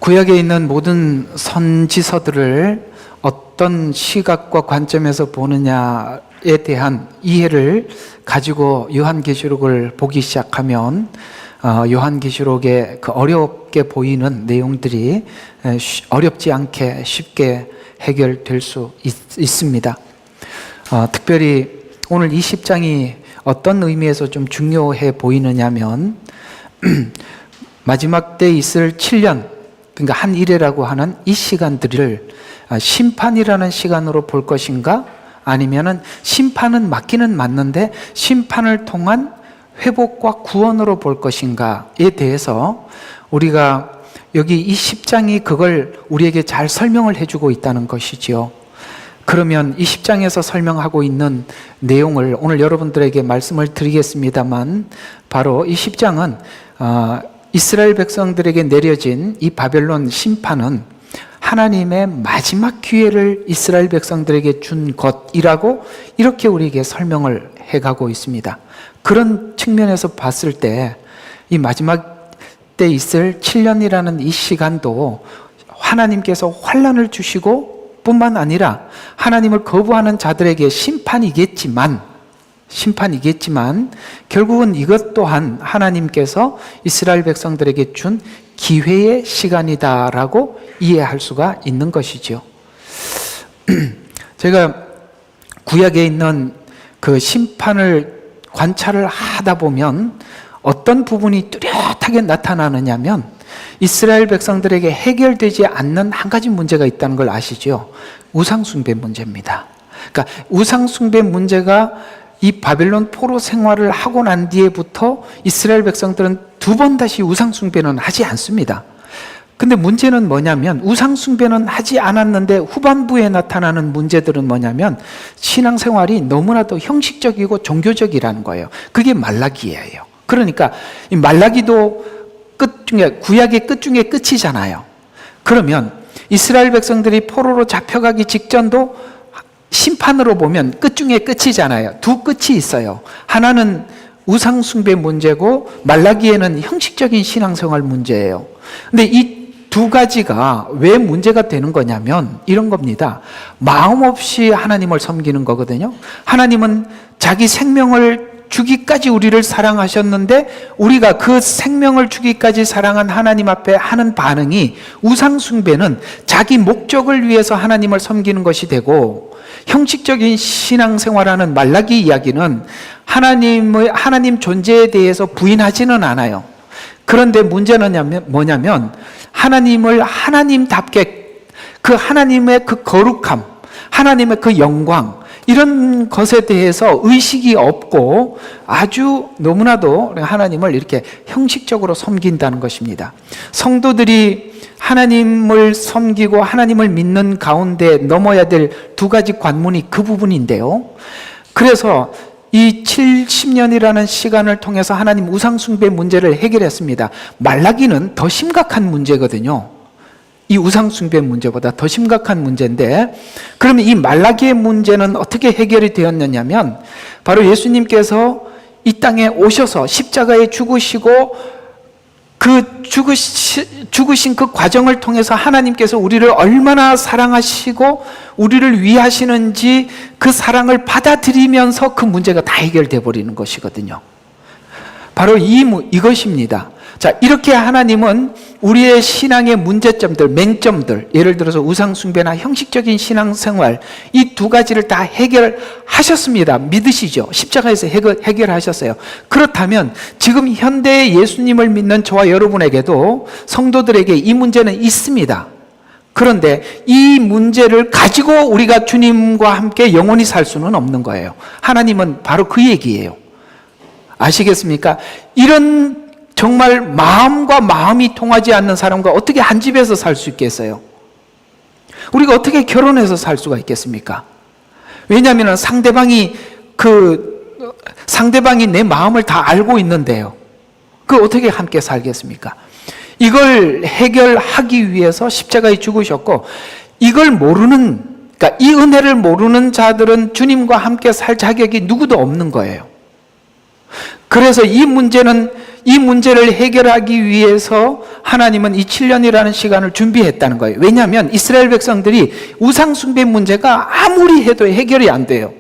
구약에 있는 모든 선지서들을 어떤 시각과 관점에서 보느냐에 대한 이해를 가지고 요한계시록을 보기 시작하면 요한계시록의 그 어렵게 보이는 내용들이 어렵지 않게 쉽게 해결될 수 있습니다. 특별히 오늘 이 10장이 어떤 의미에서 좀 중요해 보이느냐면 마지막 때 있을 7년, 그러니까 한 일회라고 하는 이 시간들을 심판이라는 시간으로 볼 것인가, 아니면은 심판은 맞기는 맞는데 심판을 통한 회복과 구원으로 볼 것인가에 대해서 우리가 여기 이 10장이 그걸 우리에게 잘 설명을 해주고 있다는 것이지요. 그러면 이 10장에서 설명하고 있는 내용을 오늘 여러분들에게 말씀을 드리겠습니다만, 바로 이 10장은 이스라엘 백성들에게 내려진 이 바벨론 심판은 하나님의 마지막 기회를 이스라엘 백성들에게 준 것이라고 이렇게 우리에게 설명을 해가고 있습니다. 그런 측면에서 봤을 때 이 마지막 때 있을 7년이라는 이 시간도 하나님께서 환난을 주시고 뿐만 아니라 하나님을 거부하는 자들에게 심판이겠지만 결국은 이것 또한 하나님께서 이스라엘 백성들에게 준 기회의 시간이다라고 이해할 수가 있는 것이죠. 제가 구약에 있는 그 심판을 관찰을 하다 보면 어떤 부분이 뚜렷하게 나타나느냐면 이스라엘 백성들에게 해결되지 않는 한 가지 문제가 있다는 걸 아시죠? 우상숭배 문제입니다. 그러니까 우상숭배 문제가 이 바벨론 포로 생활을 하고 난 뒤에부터 이스라엘 백성들은 두 번 다시 우상숭배는 하지 않습니다. 근데 문제는 뭐냐면 우상숭배는 하지 않았는데 후반부에 나타나는 문제들은 뭐냐면 신앙생활이 너무나도 형식적이고 종교적이라는 거예요. 그게 말라기예요. 그러니까 이 말라기도 끝 중에, 구약의 끝 중에 끝이잖아요. 그러면 이스라엘 백성들이 포로로 잡혀가기 직전도 심판으로 보면 끝 중에 끝이잖아요. 두 끝이 있어요. 하나는 우상숭배 문제고 말라기에는 형식적인 신앙생활 문제예요. 근데 이 두 가지가 왜 문제가 되는 거냐면 이런 겁니다. 마음 없이 하나님을 섬기는 거거든요. 하나님은 자기 생명을 주기까지 우리를 사랑하셨는데 우리가 그 생명을 주기까지 사랑한 하나님 앞에 하는 반응이, 우상숭배는 자기 목적을 위해서 하나님을 섬기는 것이 되고, 형식적인 신앙생활하는 말라기 이야기는 하나님 존재에 대해서 부인하지는 않아요. 그런데 문제는 뭐냐면 하나님을 하나님답게, 그 하나님의 그 거룩함, 하나님의 그 영광, 이런 것에 대해서 의식이 없고 아주 너무나도 하나님을 이렇게 형식적으로 섬긴다는 것입니다. 성도들이 하나님을 섬기고 하나님을 믿는 가운데 넘어야 될 두 가지 관문이 그 부분인데요. 그래서 이 70년이라는 시간을 통해서 하나님 우상숭배 문제를 해결했습니다. 말라기는 더 심각한 문제거든요. 이 우상숭배 문제보다 더 심각한 문제인데, 그러면 이 말라기의 문제는 어떻게 해결이 되었느냐면 바로 예수님께서 이 땅에 오셔서 십자가에 죽으시고 그 죽으신 그 과정을 통해서 하나님께서 우리를 얼마나 사랑하시고 우리를 위하시는지 그 사랑을 받아들이면서 그 문제가 다 해결돼 버리는 것이거든요. 바로 이것입니다. 자, 이렇게 하나님은 우리의 신앙의 문제점들, 맹점들, 예를 들어서 우상숭배나 형식적인 신앙생활, 이 두 가지를 다 해결하셨습니다. 믿으시죠? 십자가에서 해결하셨어요. 그렇다면 지금 현대의 예수님을 믿는 저와 여러분에게도, 성도들에게 이 문제는 있습니다. 그런데 이 문제를 가지고 우리가 주님과 함께 영원히 살 수는 없는 거예요. 하나님은 바로 그 얘기예요. 아시겠습니까? 이런 정말 마음과 마음이 통하지 않는 사람과 어떻게 한 집에서 살 수 있겠어요? 우리가 어떻게 결혼해서 살 수가 있겠습니까? 왜냐하면 상대방이 내 마음을 다 알고 있는데요. 어떻게 함께 살겠습니까? 이걸 해결하기 위해서 십자가에 죽으셨고, 이걸 그러니까 이 은혜를 모르는 자들은 주님과 함께 살 자격이 누구도 없는 거예요. 그래서 이 문제는 이 문제를 해결하기 위해서 하나님은 이 7년이라는 시간을 준비했다는 거예요. 왜냐하면 이스라엘 백성들이 우상숭배 문제가 아무리 해도 해결이 안 돼요.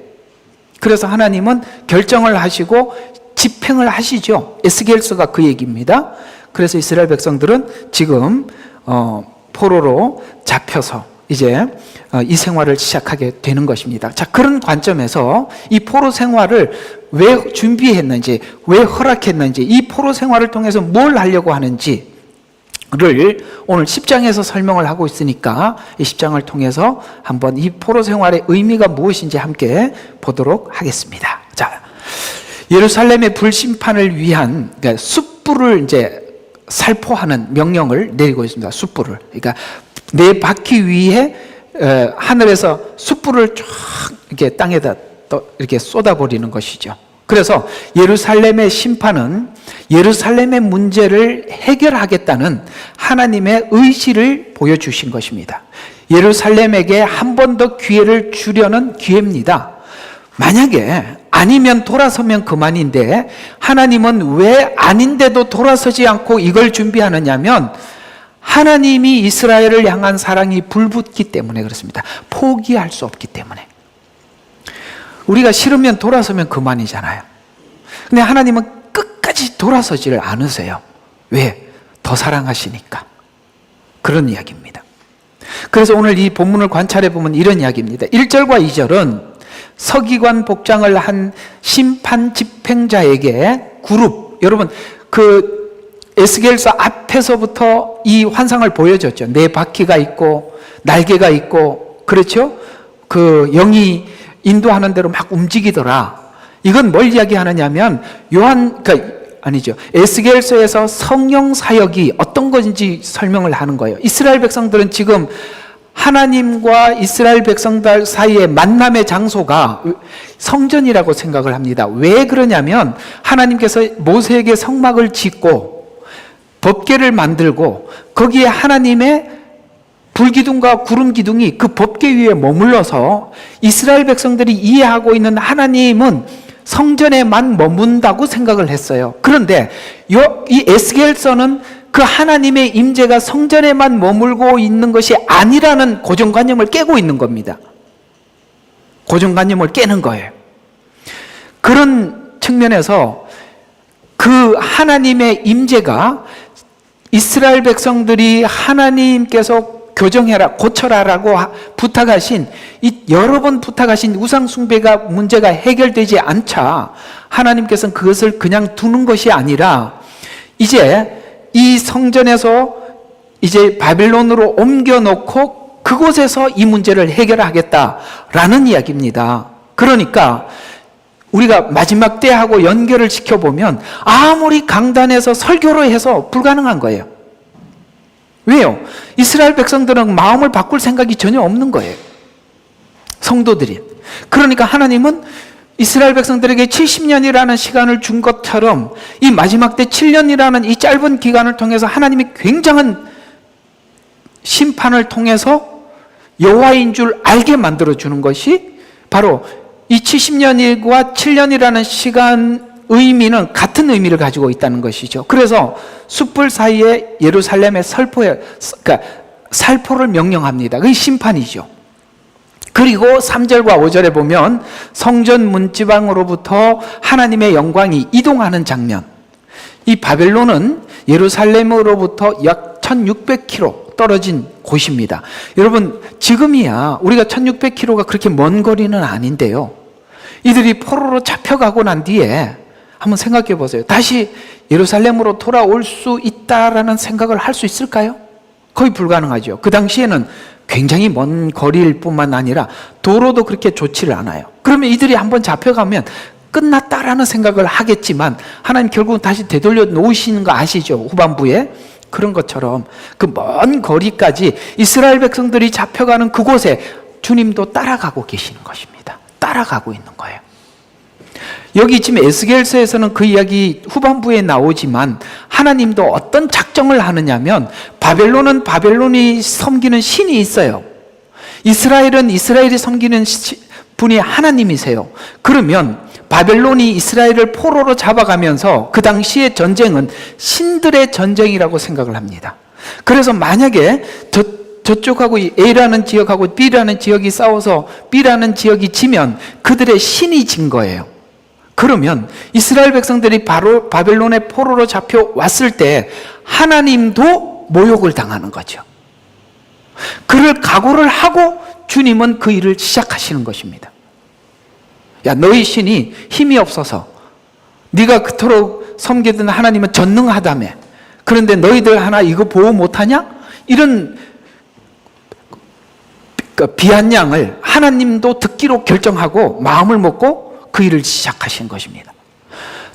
그래서 하나님은 결정을 하시고 집행을 하시죠. 에스겔서가 그 얘기입니다. 그래서 이스라엘 백성들은 지금 포로로 잡혀서 이제 이 생활을 시작하게 되는 것입니다. 자, 그런 관점에서 이 포로 생활을 왜 준비했는지, 왜 허락했는지, 이 포로 생활을 통해서 뭘 하려고 하는지를 오늘 10장에서 설명을 하고 있으니까 이 10장을 통해서 한번 이 포로 생활의 의미가 무엇인지 함께 보도록 하겠습니다. 자, 예루살렘의 불심판을 위한, 그러니까 숯불을 이제 살포하는 명령을 내리고 있습니다. 숯불을. 그러니까 네 바퀴 위에 하늘에서 숯불을 쫙 이렇게 땅에다 또 이렇게 쏟아버리는 것이죠. 그래서 예루살렘의 심판은 예루살렘의 문제를 해결하겠다는 하나님의 의지를 보여주신 것입니다. 예루살렘에게 한 번 더 기회를 주려는 기회입니다. 만약에 아니면 돌아서면 그만인데 하나님은 왜 아닌데도 돌아서지 않고 이걸 준비하느냐면 하나님이 이스라엘을 향한 사랑이 불붙기 때문에 그렇습니다. 포기할 수 없기 때문에. 우리가 싫으면 돌아서면 그만이잖아요. 근데 하나님은 끝까지 돌아서지를 않으세요. 왜? 더 사랑하시니까. 그런 이야기입니다. 그래서 오늘 이 본문을 관찰해 보면 이런 이야기입니다. 1절과 2절은 서기관 복장을 한 심판 집행자에게 그룹, 여러분 그 에스겔서 앞에서부터 이 환상을 보여줬죠. 네 바퀴가 있고 날개가 있고, 그렇죠? 그 영이 인도하는 대로 막 움직이더라. 이건 뭘 이야기하느냐면 에스겔서에서 성령 사역이 어떤 것인지 설명을 하는 거예요. 이스라엘 백성들은 지금 하나님과 이스라엘 백성들 사이의 만남의 장소가 성전이라고 생각을 합니다. 왜 그러냐면 하나님께서 모세에게 성막을 짓고 법궤를 만들고 거기에 하나님의 불기둥과 구름기둥이 그 법궤 위에 머물러서 이스라엘 백성들이 이해하고 있는 하나님은 성전에만 머문다고 생각을 했어요. 그런데 이 에스겔서는 그 하나님의 임재가 성전에만 머물고 있는 것이 아니라는 고정관념을 깨고 있는 겁니다. 고정관념을 깨는 거예요. 그런 측면에서 그 하나님의 임재가 이스라엘 백성들이 하나님께서 교정해라, 고쳐라라고 부탁하신, 여러 번 부탁하신 우상숭배가 문제가 해결되지 않자 하나님께서는 그것을 그냥 두는 것이 아니라 이제 이 성전에서 이제 바빌론으로 옮겨놓고 그곳에서 이 문제를 해결하겠다라는 이야기입니다. 그러니까 우리가 마지막 때하고 연결을 시켜보면 아무리 강단에서 설교로 해서 불가능한 거예요. 왜요? 이스라엘 백성들은 마음을 바꿀 생각이 전혀 없는 거예요. 성도들이. 그러니까 하나님은 이스라엘 백성들에게 70년이라는 시간을 준 것처럼 이 마지막 때 7년이라는 이 짧은 기간을 통해서 하나님이 굉장한 심판을 통해서 여호와인 줄 알게 만들어주는 것이 바로 이 70년과 7년이라는 시간 의미는 같은 의미를 가지고 있다는 것이죠. 그래서 숯불 사이에 예루살렘의 살포를 명령합니다. 그게 심판이죠. 그리고 3절과 5절에 보면 성전 문지방으로부터 하나님의 영광이 이동하는 장면. 이 바벨론은 예루살렘으로부터 약 1600km 떨어진 곳입니다. 여러분, 지금이야 우리가 1600km가 그렇게 먼 거리는 아닌데요. 이들이 포로로 잡혀가고 난 뒤에 한번 생각해 보세요. 다시 예루살렘으로 돌아올 수 있다라는 생각을 할 수 있을까요? 거의 불가능하죠. 그 당시에는 굉장히 먼 거리일 뿐만 아니라 도로도 그렇게 좋지를 않아요. 그러면 이들이 한번 잡혀가면 끝났다라는 생각을 하겠지만 하나님 결국은 다시 되돌려 놓으시는 거 아시죠? 후반부에. 그런 것처럼 그 먼 거리까지 이스라엘 백성들이 잡혀가는 그곳에 주님도 따라가고 계시는 것입니다. 따라가고 있는 거예요. 여기 지금 에스겔서에서는 그 이야기 후반부에 나오지만 하나님도 어떤 작정을 하느냐면 바벨론은 바벨론이 섬기는 신이 있어요. 이스라엘은 이스라엘이 섬기는 분이 하나님이세요. 그러면 바벨론이 이스라엘을 포로로 잡아가면서 그 당시의 전쟁은 신들의 전쟁이라고 생각을 합니다. 그래서 만약에 저쪽하고 A라는 지역하고 B라는 지역이 싸워서 B라는 지역이 지면 그들의 신이 진 거예요. 그러면 이스라엘 백성들이 바로 바벨론의 포로로 잡혀왔을 때 하나님도 모욕을 당하는 거죠. 그를 각오를 하고 주님은 그 일을 시작하시는 것입니다. 야, 너희 신이 힘이 없어서 네가 그토록 섬기던 하나님은 전능하다며. 그런데 너희들 하나 이거 보호 못하냐? 이런 비아냥을 하나님도 듣기로 결정하고 마음을 먹고 그 일을 시작하신 것입니다.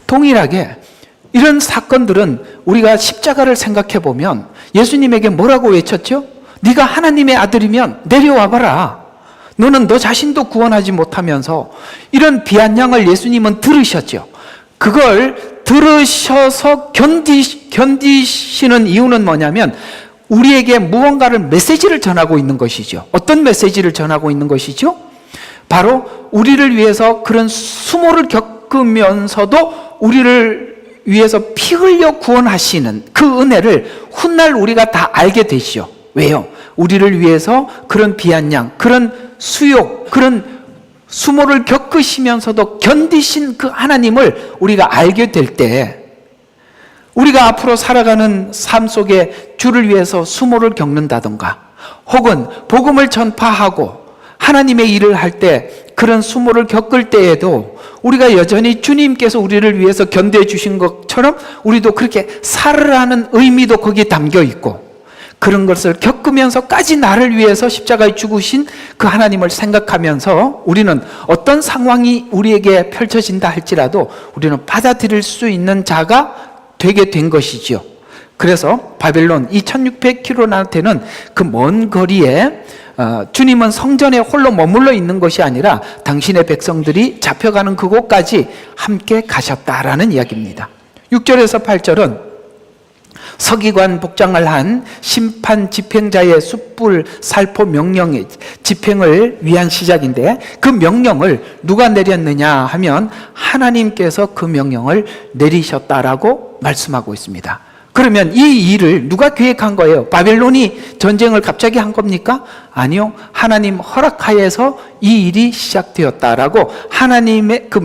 동일하게 이런 사건들은 우리가 십자가를 생각해 보면 예수님에게 뭐라고 외쳤죠? 네가 하나님의 아들이면 내려와 봐라. 너는 너 자신도 구원하지 못하면서. 이런 비아냥을 예수님은 들으셨죠. 그걸 들으셔서 견디시는 이유는 뭐냐면 우리에게 무언가를 메시지를 전하고 있는 것이죠. 어떤 메시지를 전하고 있는 것이죠? 바로 우리를 위해서 그런 수모를 겪으면서도 우리를 위해서 피 흘려 구원하시는 그 은혜를 훗날 우리가 다 알게 되시죠. 왜요? 우리를 위해서 그런 비아냥, 그런 수욕, 그런 수모를 겪으시면서도 견디신 그 하나님을 우리가 알게 될 때 우리가 앞으로 살아가는 삶 속에 주를 위해서 수모를 겪는다던가 혹은 복음을 전파하고 하나님의 일을 할 때 그런 수모를 겪을 때에도 우리가 여전히 주님께서 우리를 위해서 견뎌 주신 것처럼 우리도 그렇게 살으라는 의미도 거기에 담겨 있고 그런 것을 겪으면서까지 나를 위해서 십자가에 죽으신 그 하나님을 생각하면서 우리는 어떤 상황이 우리에게 펼쳐진다 할지라도 우리는 받아들일 수 있는 자가 되게 된 것이지요. 그래서 바벨론 이 1600km나되는 그 먼 거리에 주님은 성전에 홀로 머물러 있는 것이 아니라 당신의 백성들이 잡혀가는 그곳까지 함께 가셨다라는 이야기입니다. 6절에서 8절은 서기관 복장을 한 심판 집행자의 숯불 살포 명령의 집행을 위한 시작인데 그 명령을 누가 내렸느냐 하면 하나님께서 그 명령을 내리셨다라고 말씀하고 있습니다. 그러면 이 일을 누가 계획한 거예요? 바벨론이 전쟁을 갑자기 한 겁니까? 아니요. 하나님 허락하에서 이 일이 시작되었다라고 하나님의 그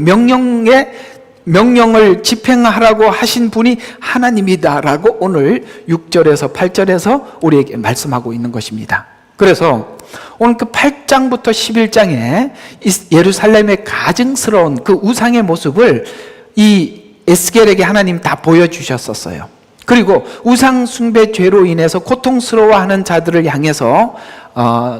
명령을 집행하라고 하신 분이 하나님이다라고 오늘 6절에서 8절에서 우리에게 말씀하고 있는 것입니다. 그래서 오늘 그 8장부터 11장에 예루살렘의 가증스러운 그 우상의 모습을 이 에스겔에게 하나님 다 보여주셨었어요. 그리고 우상 숭배 죄로 인해서 고통스러워하는 자들을 향해서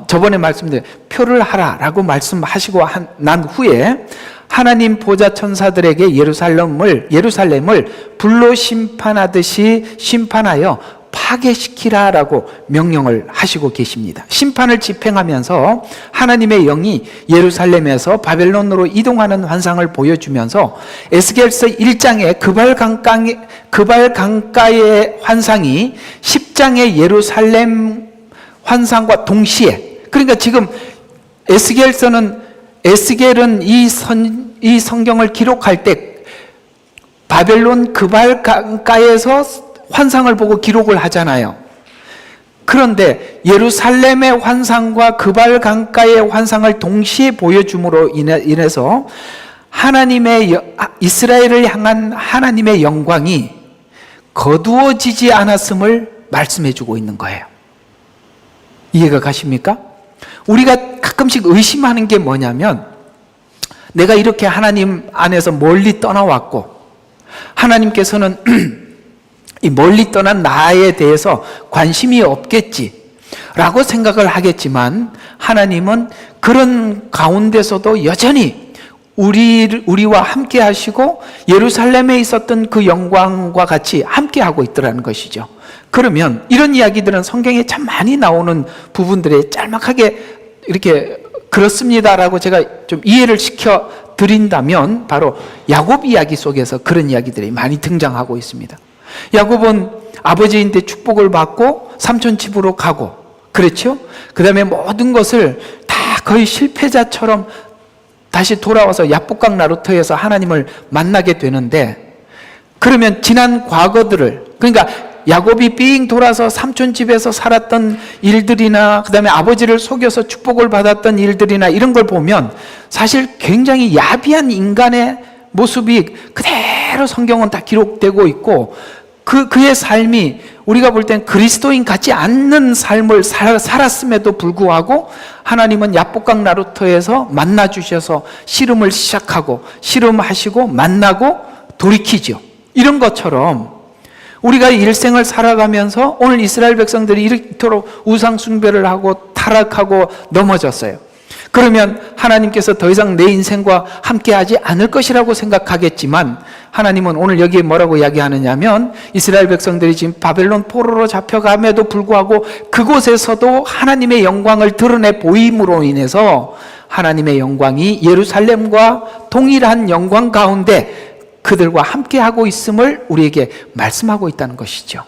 저번에 말씀드린 표를 하라라고 말씀하시고 난 후에 하나님 보좌 천사들에게 예루살렘을 불로 심판하듯이 심판하여 파괴시키라라고 명령을 하시고 계십니다. 심판을 집행하면서 하나님의 영이 예루살렘에서 바벨론으로 이동하는 환상을 보여주면서 에스겔서 1장의 그발 강가의 환상이 10장의 예루살렘 환상과 동시에, 그러니까 지금 에스겔은 이 성경을 기록할 때 바벨론 그발 강가에서 환상을 보고 기록을 하잖아요. 그런데 예루살렘의 환상과 그발 강가의 환상을 동시에 보여줌으로 인해서 이스라엘을 향한 하나님의 영광이 거두어지지 않았음을 말씀해 주고 있는 거예요. 이해가 가십니까? 우리가 가끔씩 의심하는 게 뭐냐면 내가 이렇게 하나님 안에서 멀리 떠나왔고 하나님께서는 이 멀리 떠난 나에 대해서 관심이 없겠지 라고 생각을 하겠지만 하나님은 그런 가운데서도 여전히 우리와 함께 하시고 예루살렘에 있었던 그 영광과 같이 함께 하고 있더라는 것이죠. 그러면 이런 이야기들은 성경에 참 많이 나오는 부분들에 짤막하게 이렇게 그렇습니다라고 제가 좀 이해를 시켜 드린다면 바로 야곱 이야기 속에서 그런 이야기들이 많이 등장하고 있습니다. 야곱은 아버지인데 축복을 받고 삼촌 집으로 가고 그렇죠? 그 다음에 모든 것을 다 거의 실패자처럼 다시 돌아와서 야복강 나루터에서 하나님을 만나게 되는데, 그러면 지난 과거들을, 그러니까 야곱이 삥 돌아서 삼촌 집에서 살았던 일들이나 그 다음에 아버지를 속여서 축복을 받았던 일들이나 이런 걸 보면 사실 굉장히 야비한 인간의 모습이 그대로 성경은 다 기록되고 있고, 그의 삶이 우리가 볼 땐 그리스도인 같지 않는 삶을 살았음에도 불구하고 하나님은 야복강 나루터에서 만나 주셔서 씨름을 시작하고 씨름하시고 만나고 돌이키죠. 이런 것처럼 우리가 일생을 살아가면서 오늘 이스라엘 백성들이 이토록 우상 숭배를 하고 타락하고 넘어졌어요. 그러면 하나님께서 더 이상 내 인생과 함께하지 않을 것이라고 생각하겠지만, 하나님은 오늘 여기에 뭐라고 이야기하느냐면, 이스라엘 백성들이 지금 바벨론 포로로 잡혀감에도 불구하고 그곳에서도 하나님의 영광을 드러내 보임으로 인해서 하나님의 영광이 예루살렘과 동일한 영광 가운데 그들과 함께하고 있음을 우리에게 말씀하고 있다는 것이죠.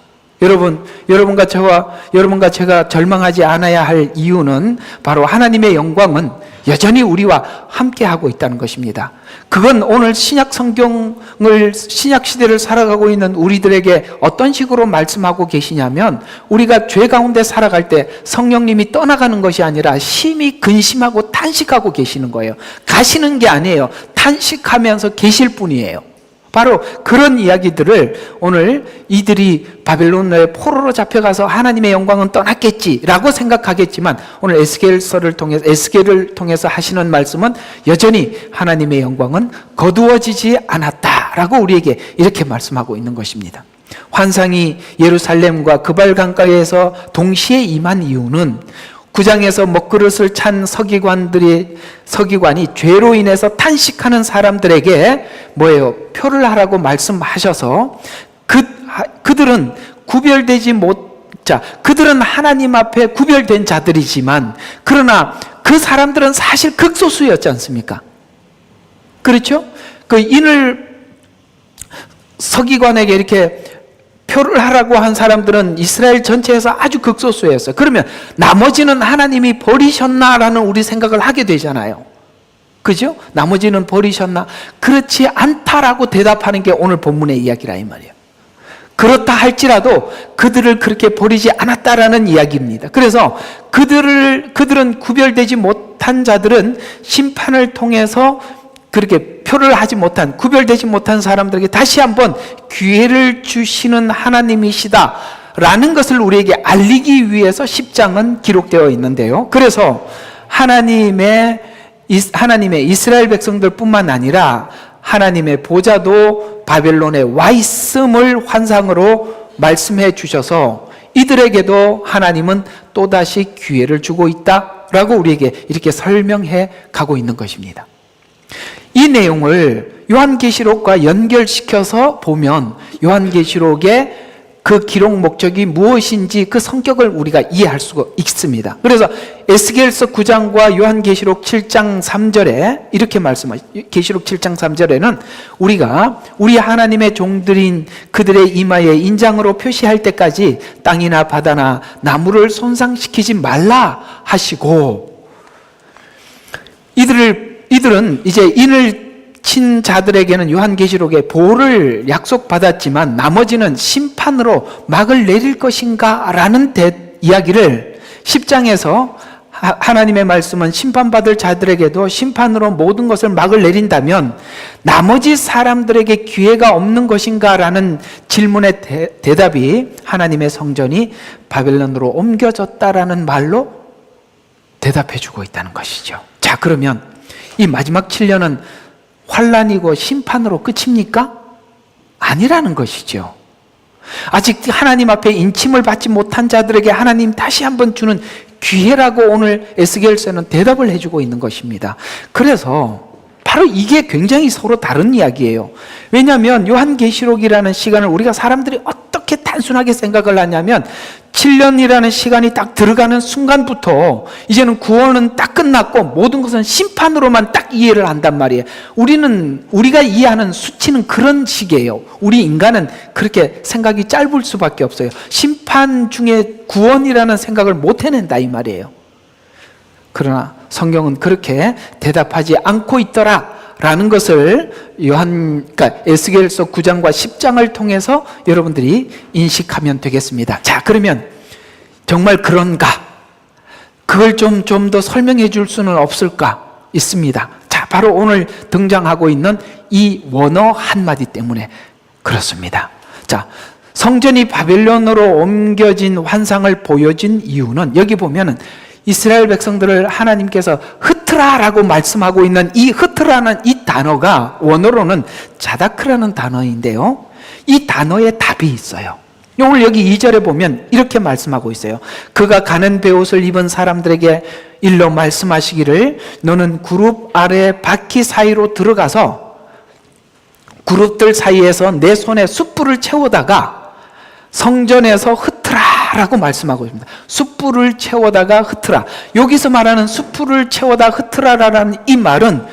여러분과 제가 절망하지 않아야 할 이유는 바로 하나님의 영광은 여전히 우리와 함께하고 있다는 것입니다. 그건 오늘 신약 시대를 살아가고 있는 우리들에게 어떤 식으로 말씀하고 계시냐면, 우리가 죄 가운데 살아갈 때 성령님이 떠나가는 것이 아니라 심히 근심하고 탄식하고 계시는 거예요. 가시는 게 아니에요. 탄식하면서 계실 뿐이에요. 바로 그런 이야기들을 오늘 이들이 바벨론의 포로로 잡혀가서 하나님의 영광은 떠났겠지라고 생각하겠지만, 오늘 에스겔을 통해서 하시는 말씀은 여전히 하나님의 영광은 거두어지지 않았다라고 우리에게 이렇게 말씀하고 있는 것입니다. 환상이 예루살렘과 그발 강가에서 동시에 임한 이유는 9장에서 먹그릇을 찬 서기관이 죄로 인해서 탄식하는 사람들에게 뭐예요? 표를 하라고 말씀하셔서 그들은 그들은 하나님 앞에 구별된 자들이지만, 그러나 그 사람들은 사실 극소수였지 않습니까? 그렇죠? 그 인을 서기관에게 이렇게 표를 하라고 한 사람들은 이스라엘 전체에서 아주 극소수였어요. 그러면 나머지는 하나님이 버리셨나라는 우리 생각을 하게 되잖아요. 그죠? 나머지는 버리셨나? 그렇지 않다라고 대답하는 게 오늘 본문의 이야기라 이 말이에요. 그렇다 할지라도 그들을 그렇게 버리지 않았다라는 이야기입니다. 그래서 그들은 구별되지 못한 자들은 심판을 통해서 그렇게 표를 하지 못한, 구별되지 못한 사람들에게 다시 한번 기회를 주시는 하나님이시다 라는 것을 우리에게 알리기 위해서 10장은 기록되어 있는데요. 그래서 하나님의 이스라엘 백성들 뿐만 아니라 하나님의 보좌도 바벨론에 와 있음을 환상으로 말씀해 주셔서 이들에게도 하나님은 또다시 기회를 주고 있다라고 우리에게 이렇게 설명해 가고 있는 것입니다. 이 내용을 요한계시록과 연결시켜서 보면 요한계시록의 그 기록 목적이 무엇인지 그 성격을 우리가 이해할 수가 있습니다. 그래서 에스겔서 9장과 요한계시록 7장 3절에 이렇게 계시록 7장 3절에는 우리가 우리 하나님의 종들인 그들의 이마에 인장으로 표시할 때까지 땅이나 바다나 나무를 손상시키지 말라 하시고, 이들은 이제 인을 친 자들에게는 요한계시록의 보호를 약속받았지만 나머지는 심판으로 막을 내릴 것인가 라는 이야기를 10장에서 하나님의 말씀은 심판받을 자들에게도 심판으로 모든 것을 막을 내린다면 나머지 사람들에게 기회가 없는 것인가 라는 질문의 대답이 하나님의 성전이 바벨론으로 옮겨졌다라는 말로 대답해 주고 있다는 것이죠. 자, 그러면 이 마지막 7년은 환란이고 심판으로 끝입니까? 아니라는 것이죠. 아직 하나님 앞에 인침을 받지 못한 자들에게 하나님 다시 한번 주는 기회라고 오늘 에스겔서는 대답을 해주고 있는 것입니다. 그래서 바로 이게 굉장히 서로 다른 이야기예요. 왜냐하면 요한계시록이라는 시간을 우리가 사람들이 어떻게 단순하게 생각을 하냐면 7년이라는 시간이 딱 들어가는 순간부터 이제는 구원은 딱 끝났고 모든 것은 심판으로만 딱 이해를 한단 말이에요. 우리가 이해하는 수치는 그런 식이에요. 우리 인간은 그렇게 생각이 짧을 수밖에 없어요. 심판 중에 구원이라는 생각을 못 해낸다 이 말이에요. 그러나 성경은 그렇게 대답하지 않고 있더라라는 것을 그러니까 에스겔서 9장과 10장을 통해서 여러분들이 인식하면 되겠습니다. 자, 그러면 정말 그런가? 그걸 좀 더 설명해 줄 수는 없을까? 있습니다. 자, 바로 오늘 등장하고 있는 이 원어 한마디 때문에 그렇습니다. 자, 성전이 바벨론으로 옮겨진 환상을 보여진 이유는 여기 보면은 이스라엘 백성들을 하나님께서 흩트라라고 말씀하고 있는 이 흩트라는 이 단어가 원어로는 자다크라는 단어인데요. 이 단어에 답이 있어요. 오늘 여기 2절에 보면 이렇게 말씀하고 있어요. 그가 가는 베옷을 입은 사람들에게 일러 말씀하시기를 너는 그룹 아래 바퀴 사이로 들어가서 그룹들 사이에서 내 손에 숯불을 채우다가 성전에서 흩트라라고 말씀하고 있습니다. 숯불을 채우다가 흩트라. 여기서 말하는 숯불을 채우다 흩트라라는 이 말은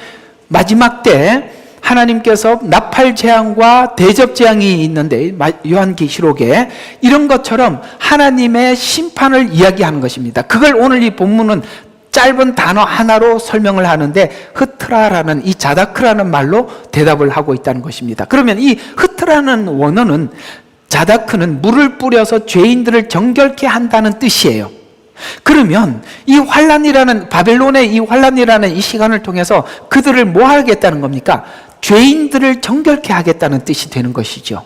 마지막 때 하나님께서 나팔 재앙과 대접 재앙이 있는데 요한계시록에 이런 것처럼 하나님의 심판을 이야기하는 것입니다. 그걸 오늘 이 본문은 짧은 단어 하나로 설명을 하는데 흩트라라는 이 자다크라는 말로 대답을 하고 있다는 것입니다. 그러면 이 흩트라는 원어는 자다크는 물을 뿌려서 죄인들을 정결케 한다는 뜻이에요. 그러면 이 환란이라는 바벨론의 이 환란이라는 이 시간을 통해서 그들을 뭐 하겠다는 겁니까? 죄인들을 정결케 하겠다는 뜻이 되는 것이죠.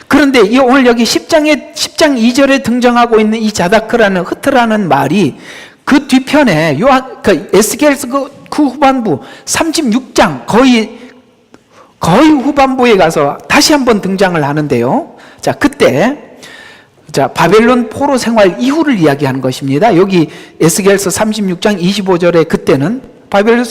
그런데 이 오늘 여기 10장 2절에 등장하고 있는 이 자다크라는 흩트라는 말이 그 뒤편에 에스겔서 그 후반부 36장 거의 후반부에 가서 다시 한번 등장을 하는데요. 자, 그때 바벨론 포로 생활 이후를 이야기하는 것입니다. 여기 에스겔서 36장 25절에 그때는 바벨론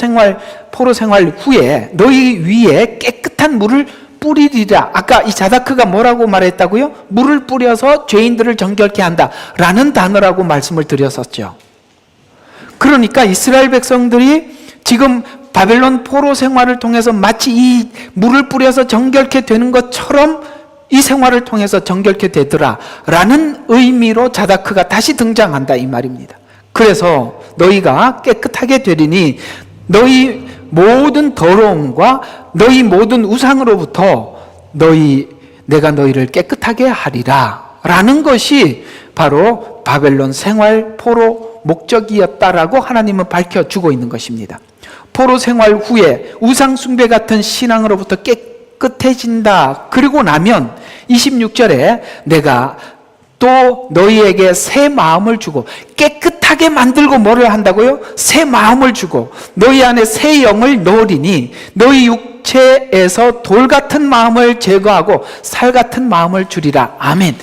포로 생활 후에 너희 위에 깨끗한 물을 뿌리리라. 아까 이 자다크가 뭐라고 말했다고요? 물을 뿌려서 죄인들을 정결케 한다 라는 단어라고 말씀을 드렸었죠. 그러니까 이스라엘 백성들이 지금 바벨론 포로 생활을 통해서 마치 이 물을 뿌려서 정결케 되는 것처럼 이 생활을 통해서 정결케 되더라 라는 의미로 자다크가 다시 등장한다 이 말입니다. 그래서 너희가 깨끗하게 되리니 너희 모든 더러움과 너희 모든 우상으로부터 내가 너희를 깨끗하게 하리라 라는 것이 바로 바벨론 생활 포로 목적이었다라고 하나님은 밝혀주고 있는 것입니다. 포로 생활 후에 우상 숭배 같은 신앙으로부터 깨끗해진다. 그리고 나면 26절에 내가 또 너희에게 새 마음을 주고 깨끗하게 만들고 뭐를 한다고요? 새 마음을 주고 너희 안에 새 영을 넣으리니 너희 육체에서 돌 같은 마음을 제거하고 살 같은 마음을 주리라. 아멘.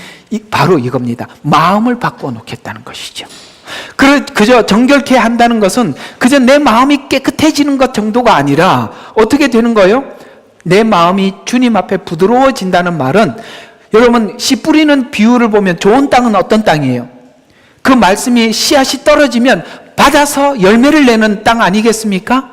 바로 이겁니다. 마음을 바꿔놓겠다는 것이죠. 그저 정결케 한다는 것은 그저 내 마음이 깨끗해지는 것 정도가 아니라 어떻게 되는 거예요? 내 마음이 주님 앞에 부드러워진다는 말은 여러분 씨 뿌리는 비유를 보면 좋은 땅은 어떤 땅이에요? 그 말씀이 씨앗이 떨어지면 받아서 열매를 내는 땅 아니겠습니까?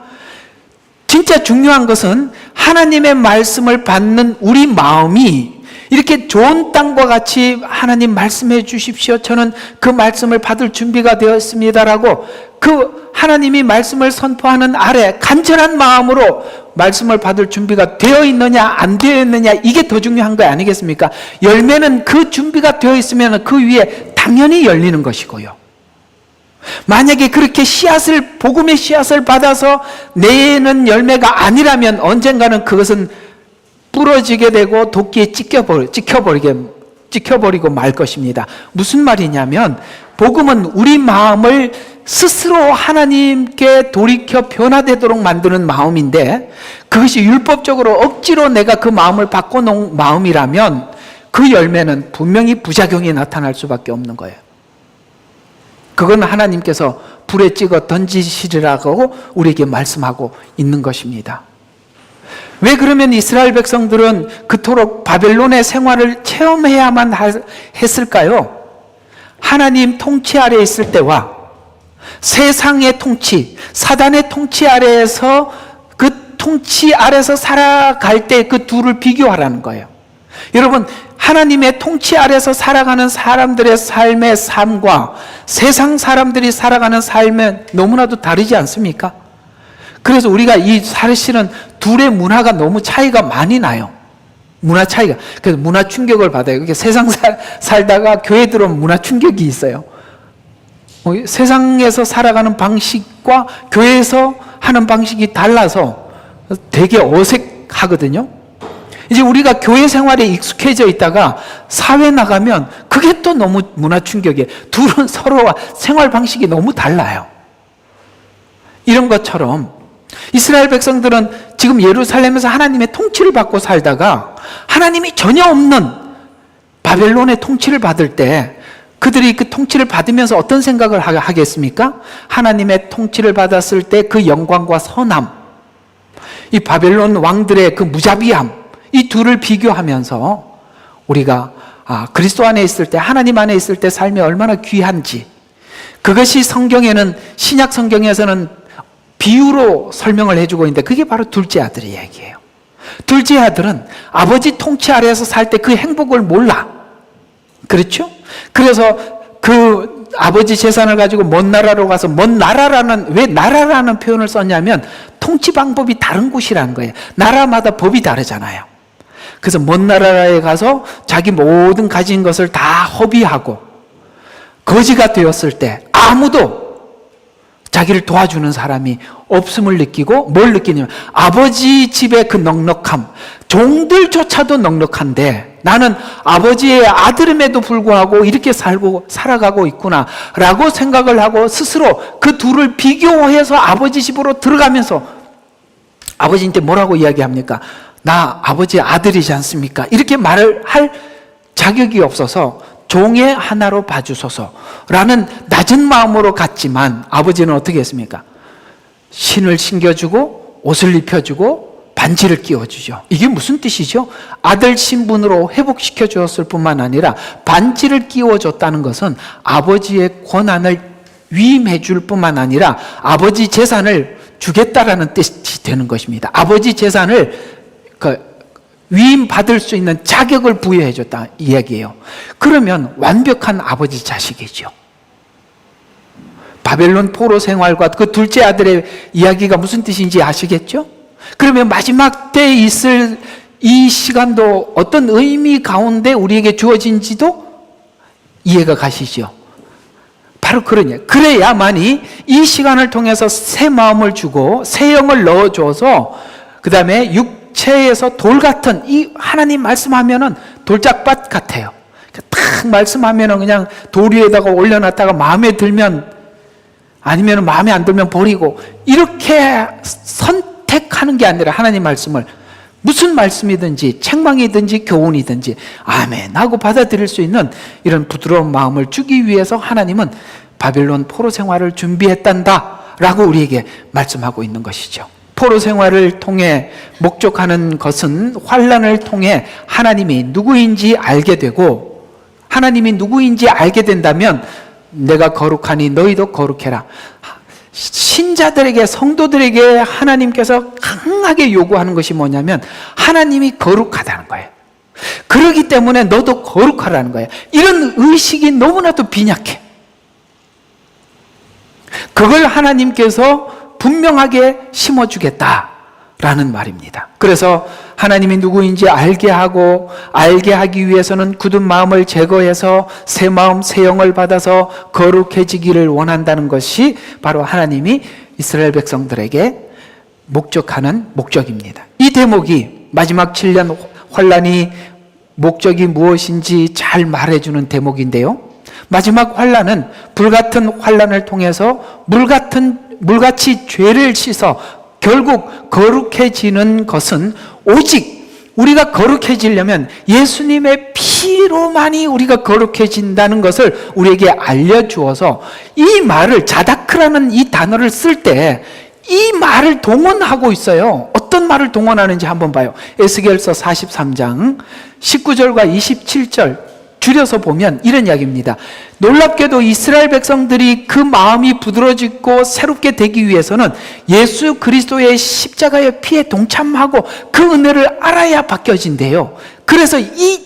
진짜 중요한 것은 하나님의 말씀을 받는 우리 마음이 이렇게 좋은 땅과 같이 하나님 말씀해 주십시오. 저는 그 말씀을 받을 준비가 되었습니다라고 그 하나님이 말씀을 선포하는 아래 간절한 마음으로 말씀을 받을 준비가 되어 있느냐 안 되어 있느냐 이게 더 중요한 거 아니겠습니까? 열매는 그 준비가 되어 있으면 그 위에 당연히 열리는 것이고요. 만약에 그렇게 복음의 씨앗을 받아서 내는 열매가 아니라면 언젠가는 그것은 부러지게 되고 도끼에 찍혀버리고 말 것입니다. 무슨 말이냐면 복음은 우리 마음을 스스로 하나님께 돌이켜 변화되도록 만드는 마음인데 그것이 율법적으로 억지로 내가 그 마음을 바꿔놓은 마음이라면 그 열매는 분명히 부작용이 나타날 수밖에 없는 거예요. 그건 하나님께서 불에 찍어 던지시리라고 우리에게 말씀하고 있는 것입니다. 왜 그러면 이스라엘 백성들은 그토록 바벨론의 생활을 체험해야만 했을까요? 하나님 통치 아래에 있을 때와 세상의 통치, 사단의 통치 아래에서 그 통치 아래에서 살아갈 때 그 둘을 비교하라는 거예요. 여러분 하나님의 통치 아래서 살아가는 사람들의 삶의 삶과 세상 사람들이 살아가는 삶은 너무나도 다르지 않습니까? 그래서 우리가 이 사실은 둘의 문화가 너무 차이가 많이 나요. 문화 차이가. 그래서 문화 충격을 받아요. 이렇게 세상 살다가 교회 들어오면 문화 충격이 있어요. 세상에서 살아가는 방식과 교회에서 하는 방식이 달라서 되게 어색하거든요. 이제 우리가 교회 생활에 익숙해져 있다가 사회 나가면 그게 또 너무 문화 충격이에요. 둘은 서로와 생활 방식이 너무 달라요. 이런 것처럼 이스라엘 백성들은 지금 예루살렘에서 하나님의 통치를 받고 살다가 하나님이 전혀 없는 바벨론의 통치를 받을 때 그들이 그 통치를 받으면서 어떤 생각을 하겠습니까? 하나님의 통치를 받았을 때 그 영광과 선함, 이 바벨론 왕들의 그 무자비함, 이 둘을 비교하면서 우리가 그리스도 안에 있을 때, 하나님 안에 있을 때 삶이 얼마나 귀한지, 그것이 성경에는, 신약 성경에서는 비유로 설명을 해주고 있는데 그게 바로 둘째 아들의 이야기예요. 둘째 아들은 아버지 통치 아래에서 살 때 그 행복을 몰라. 그렇죠? 그래서 그 아버지 재산을 가지고 먼 나라로 가서, 먼 나라라는, 왜 나라라는 표현을 썼냐면 통치 방법이 다른 곳이라는 거예요. 나라마다 법이 다르잖아요. 그래서 먼 나라에 가서 자기 모든 가진 것을 다 허비하고 거지가 되었을 때 아무도 자기를 도와주는 사람이 없음을 느끼고, 뭘 느끼냐면 아버지 집의 그 넉넉함, 종들조차도 넉넉한데 나는 아버지의 아들임에도 불구하고 이렇게 살아가고 있구나 라고 생각을 하고 스스로 그 둘을 비교해서 아버지 집으로 들어가면서 아버지한테 뭐라고 이야기합니까? 나 아버지의 아들이지 않습니까? 이렇게 말을 할 자격이 없어서 종의 하나로 봐주소서라는 낮은 마음으로 갔지만 아버지는 어떻게 했습니까? 신을 신겨주고 옷을 입혀주고 반지를 끼워주죠. 이게 무슨 뜻이죠? 아들 신분으로 회복시켜 주었을 뿐만 아니라 반지를 끼워줬다는 것은 아버지의 권한을 위임해 줄 뿐만 아니라 아버지 재산을 주겠다라는 뜻이 되는 것입니다. 아버지 재산을 위임받을 수 있는 자격을 부여해 줬다 이야기예요. 그러면 완벽한 아버지 자식이죠. 바벨론 포로 생활과 그 둘째 아들의 이야기가 무슨 뜻인지 아시겠죠? 그러면 마지막 때에 있을 이 시간도 어떤 의미 가운데 우리에게 주어진지도 이해가 가시죠? 바로 그래야만이 이 시간을 통해서 새 마음을 주고 새 영을 넣어줘서 그 다음에 육체에서 돌 같은, 이 하나님 말씀하면은 돌짝밭 같아요. 딱 말씀하면은 그냥 돌 위에다가 올려놨다가 마음에 들면, 아니면 마음에 안 들면 버리고, 이렇게 선택하는 게 아니라 하나님 말씀을 무슨 말씀이든지 책망이든지 교훈이든지 아멘 하고 받아들일 수 있는 이런 부드러운 마음을 주기 위해서 하나님은 바벨론 포로 생활을 준비했단다 라고 우리에게 말씀하고 있는 것이죠. 포로 생활을 통해 목적하는 것은 환난을 통해 하나님이 누구인지 알게 되고, 하나님이 누구인지 알게 된다면 내가 거룩하니 너희도 거룩해라. 신자들에게, 성도들에게 하나님께서 강하게 요구하는 것이 뭐냐면 하나님이 거룩하다는 거예요. 그렇기 때문에 너도 거룩하라는 거예요. 이런 의식이 너무나도 빈약해. 그걸 하나님께서 분명하게 심어주겠다라는 말입니다. 그래서 하나님이 누구인지 알게 하기 위해서는 굳은 마음을 제거해서 새 마음, 새 영을 받아서 거룩해지기를 원한다는 것이 바로 하나님이 이스라엘 백성들에게 목적하는 목적입니다. 이 대목이 마지막 7년 환난이 목적이 무엇인지 잘 말해주는 대목인데요. 마지막 환난은 불같은 환난을 통해서 물같이 죄를 씻어 결국 거룩해지는 것은 오직 우리가 거룩해지려면 예수님의 피로만이 우리가 거룩해진다는 것을 우리에게 알려주어서, 이 말을, 자다크라는 이 단어를 쓸 때 이 말을 동원하고 있어요. 어떤 말을 동원하는지 한번 봐요. 에스겔서 43장 19절과 27절 줄여서 보면 이런 이야기입니다. 놀랍게도 이스라엘 백성들이 그 마음이 부드러지고 새롭게 되기 위해서는 예수 그리스도의 십자가의 피에 동참하고 그 은혜를 알아야 바뀌어진대요. 그래서 이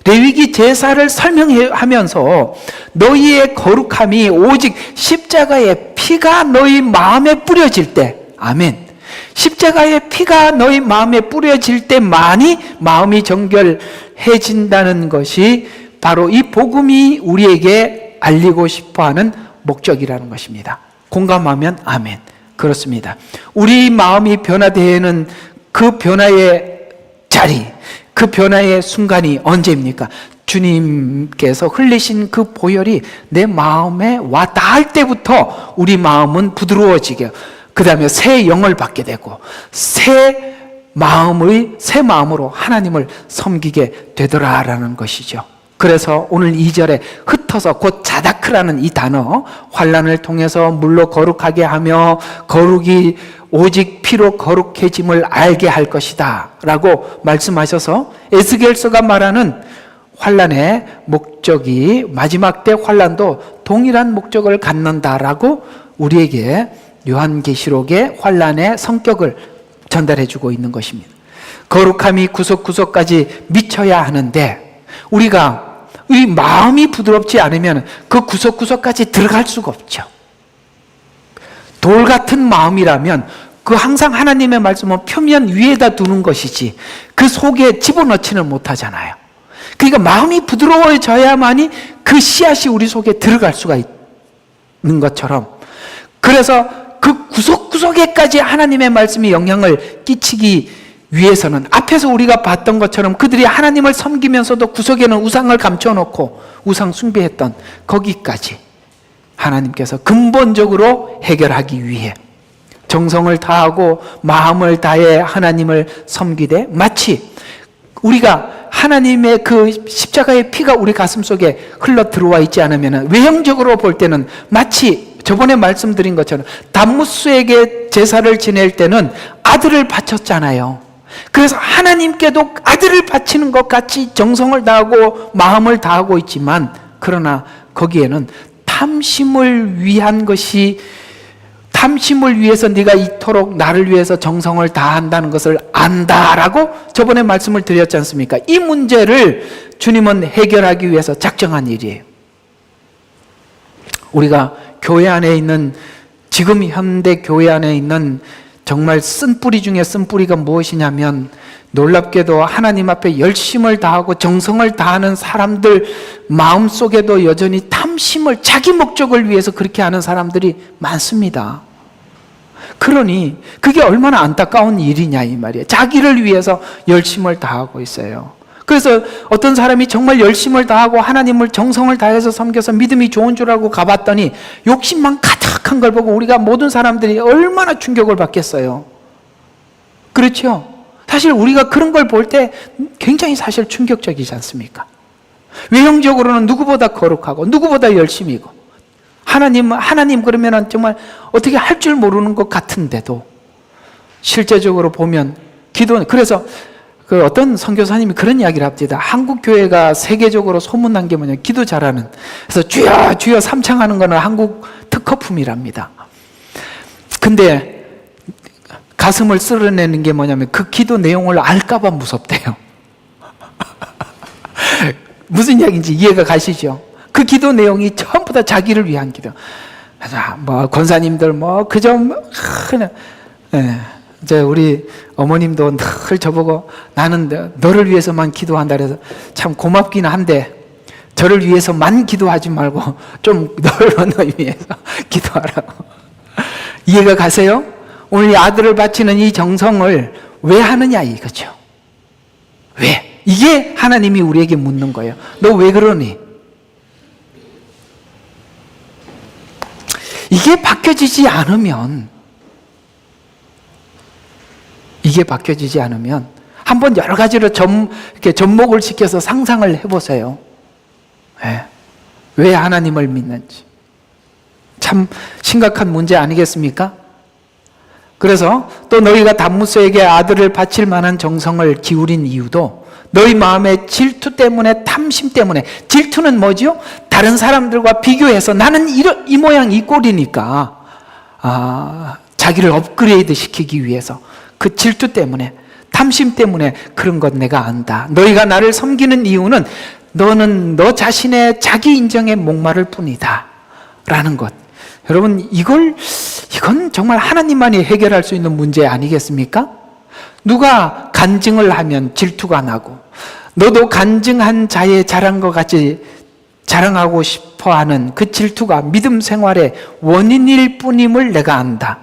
레위기 제사를 설명하면서 너희의 거룩함이 오직 십자가의 피가 너희 마음에 뿌려질 때, 아멘. 십자가의 피가 너희 마음에 뿌려질 때만이 마음이 정결해진다는 것이 바로 이 복음이 우리에게 알리고 싶어하는 목적이라는 것입니다. 공감하면 아멘. 그렇습니다. 우리 마음이 변화되는 그 변화의 자리, 그 변화의 순간이 언제입니까? 주님께서 흘리신 그 보혈이 내 마음에 와 닿을 때부터 우리 마음은 부드러워지게, 그 다음에 새 영을 받게 되고 새 마음으로 하나님을 섬기게 되더라라는 것이죠. 그래서 오늘 2절에 흩어서 곧 자다크라는 이 단어, 환난을 통해서 물로 거룩하게 하며 거룩이 오직 피로 거룩해짐을 알게 할 것이다 라고 말씀하셔서 에스겔서가 말하는 환난의 목적이 마지막 때 환난도 동일한 목적을 갖는다라고 우리에게 요한계시록의 환난의 성격을 전달해 주고 있는 것입니다. 거룩함이 구석구석까지 미쳐야 하는데 우리가 이 마음이 부드럽지 않으면 그 구석구석까지 들어갈 수가 없죠. 돌 같은 마음이라면 그 항상 하나님의 말씀은 표면 위에다 두는 것이지 그 속에 집어넣지는 못하잖아요. 그러니까 마음이 부드러워져야만이 그 씨앗이 우리 속에 들어갈 수가 있는 것처럼, 그래서 그 구석구석에까지 하나님의 말씀이 영향을 끼치기 위해서는 앞에서 우리가 봤던 것처럼 그들이 하나님을 섬기면서도 구석에는 우상을 감춰놓고 우상 숭배했던 거기까지 하나님께서 근본적으로 해결하기 위해 정성을 다하고 마음을 다해 하나님을 섬기되, 마치 우리가 하나님의 그 십자가의 피가 우리 가슴 속에 흘러 들어와 있지 않으면 외형적으로 볼 때는 마치 저번에 말씀드린 것처럼 담무스에게 제사를 지낼 때는 아들을 바쳤잖아요. 그래서 하나님께도 아들을 바치는 것 같이 정성을 다하고 마음을 다하고 있지만, 그러나 거기에는 탐심을 위한 것이, 탐심을 위해서 네가 이토록 나를 위해서 정성을 다한다는 것을 안다라고 저번에 말씀을 드렸지 않습니까? 이 문제를 주님은 해결하기 위해서 작정한 일이에요. 우리가 교회 안에 있는, 지금 현대 교회 안에 있는 정말 쓴뿌리 중에 쓴뿌리가 무엇이냐면, 놀랍게도 하나님 앞에 열심을 다하고 정성을 다하는 사람들 마음속에도 여전히 탐심을, 자기 목적을 위해서 그렇게 하는 사람들이 많습니다. 그러니 그게 얼마나 안타까운 일이냐 이 말이에요. 자기를 위해서 열심을 다하고 있어요. 그래서 어떤 사람이 정말 열심을 다하고 하나님을 정성을 다해서 섬겨서 믿음이 좋은 줄 알고 가봤더니 욕심만 가득한 걸 보고 우리가 모든 사람들이 얼마나 충격을 받겠어요. 그렇죠? 사실 우리가 그런 걸 볼 때 굉장히 사실 충격적이지 않습니까? 외형적으로는 누구보다 거룩하고 누구보다 열심이고 하나님 그러면은 정말 어떻게 할 줄 모르는 것 같은데도 실제적으로 보면 그래서 그 어떤 선교사님이 그런 이야기를 합니다. 한국 교회가 세계적으로 소문난 게 뭐냐면 기도 잘하는, 그래서 주여 주여 삼창하는 거는 한국 특허품이랍니다. 근데 가슴을 쓸어내는 게 뭐냐면 그 기도 내용을 알까봐 무섭대요. 무슨 이야기인지 이해가 가시죠? 그 기도 내용이 전부 다 자기를 위한 기도. 뭐 권사님들 그저 그냥 이제 우리 어머님도 늘 저보고 나는 너를 위해서만 기도한다 그래서 참 고맙긴 한데 저를 위해서만 기도하지 말고 좀 너를 위해서 기도하라고. 이해가 가세요? 오늘 이 아들을 바치는 이 정성을 왜 하느냐 이거죠. 왜? 이게 하나님이 우리에게 묻는 거예요. 너 왜 그러니? 이게 바뀌어지지 않으면 한번 여러 가지로 이렇게 접목을 시켜서 상상을 해보세요. 왜 하나님을 믿는지. 참 심각한 문제 아니겠습니까? 그래서 또 너희가 담무스에게 아들을 바칠 만한 정성을 기울인 이유도 너희 마음의 질투 때문에, 탐심 때문에. 질투는 뭐죠? 다른 사람들과 비교해서 나는 이 모양 이 꼴이니까 자기를 업그레이드 시키기 위해서 그 질투 때문에, 탐심 때문에 그런 것 내가 안다. 너희가 나를 섬기는 이유는 너는 너 자신의 자기 인정에 목마를 뿐이다 라는 것. 여러분, 이건 정말 하나님만이 해결할 수 있는 문제 아니겠습니까? 누가 간증을 하면 질투가 나고, 너도 간증한 자의 자랑 것 같이 자랑하고 싶어하는 그 질투가 믿음 생활의 원인일 뿐임을 내가 안다.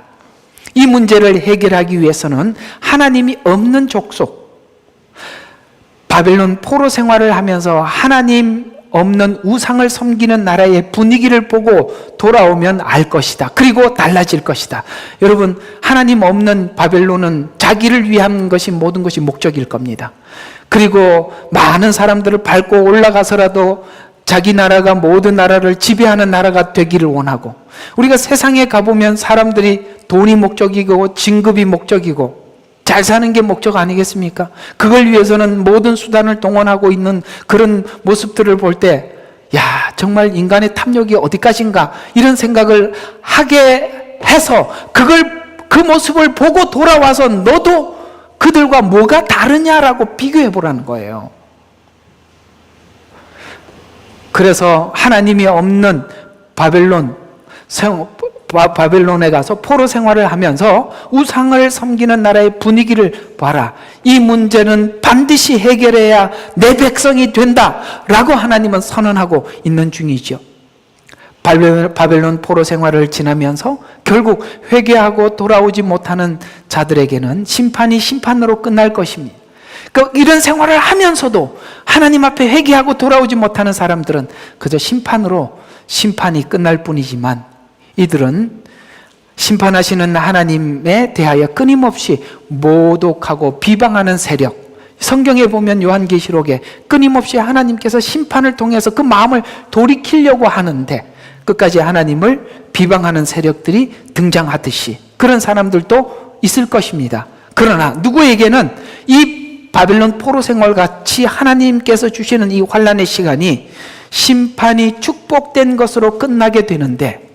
이 문제를 해결하기 위해서는 하나님이 없는 족속, 바벨론 포로 생활을 하면서 하나님 없는 우상을 섬기는 나라의 분위기를 보고 돌아오면 알 것이다. 그리고 달라질 것이다. 여러분, 하나님 없는 바벨론은 자기를 위한 것이 모든 것이 목적일 겁니다. 그리고 많은 사람들을 밟고 올라가서라도 자기 나라가 모든 나라를 지배하는 나라가 되기를 원하고, 우리가 세상에 가보면 사람들이 돈이 목적이고 진급이 목적이고 잘 사는 게 목적 아니겠습니까? 그걸 위해서는 모든 수단을 동원하고 있는 그런 모습들을 볼 때, 야, 정말 인간의 탐욕이 어디까지인가 이런 생각을 하게 해서 그 모습을 보고 돌아와서 너도 그들과 뭐가 다르냐라고 비교해 보라는 거예요. 그래서 하나님이 없는 바벨론에 가서 포로 생활을 하면서 우상을 섬기는 나라의 분위기를 봐라. 이 문제는 반드시 해결해야 내 백성이 된다라고 하나님은 선언하고 있는 중이죠. 바벨론 포로 생활을 지나면서 결국 회개하고 돌아오지 못하는 자들에게는 심판이 심판으로 끝날 것입니다. 이런 생활을 하면서도 하나님 앞에 회개하고 돌아오지 못하는 사람들은 그저 심판으로 심판이 끝날 뿐이지만, 이들은 심판하시는 하나님에 대하여 끊임없이 모독하고 비방하는 세력, 성경에 보면 요한계시록에 끊임없이 하나님께서 심판을 통해서 그 마음을 돌이키려고 하는데 끝까지 하나님을 비방하는 세력들이 등장하듯이 그런 사람들도 있을 것입니다. 그러나 누구에게는 이 바벨론 포로 생활 같이 하나님께서 주시는 이 환난의 시간이 심판이 축복된 것으로 끝나게 되는데,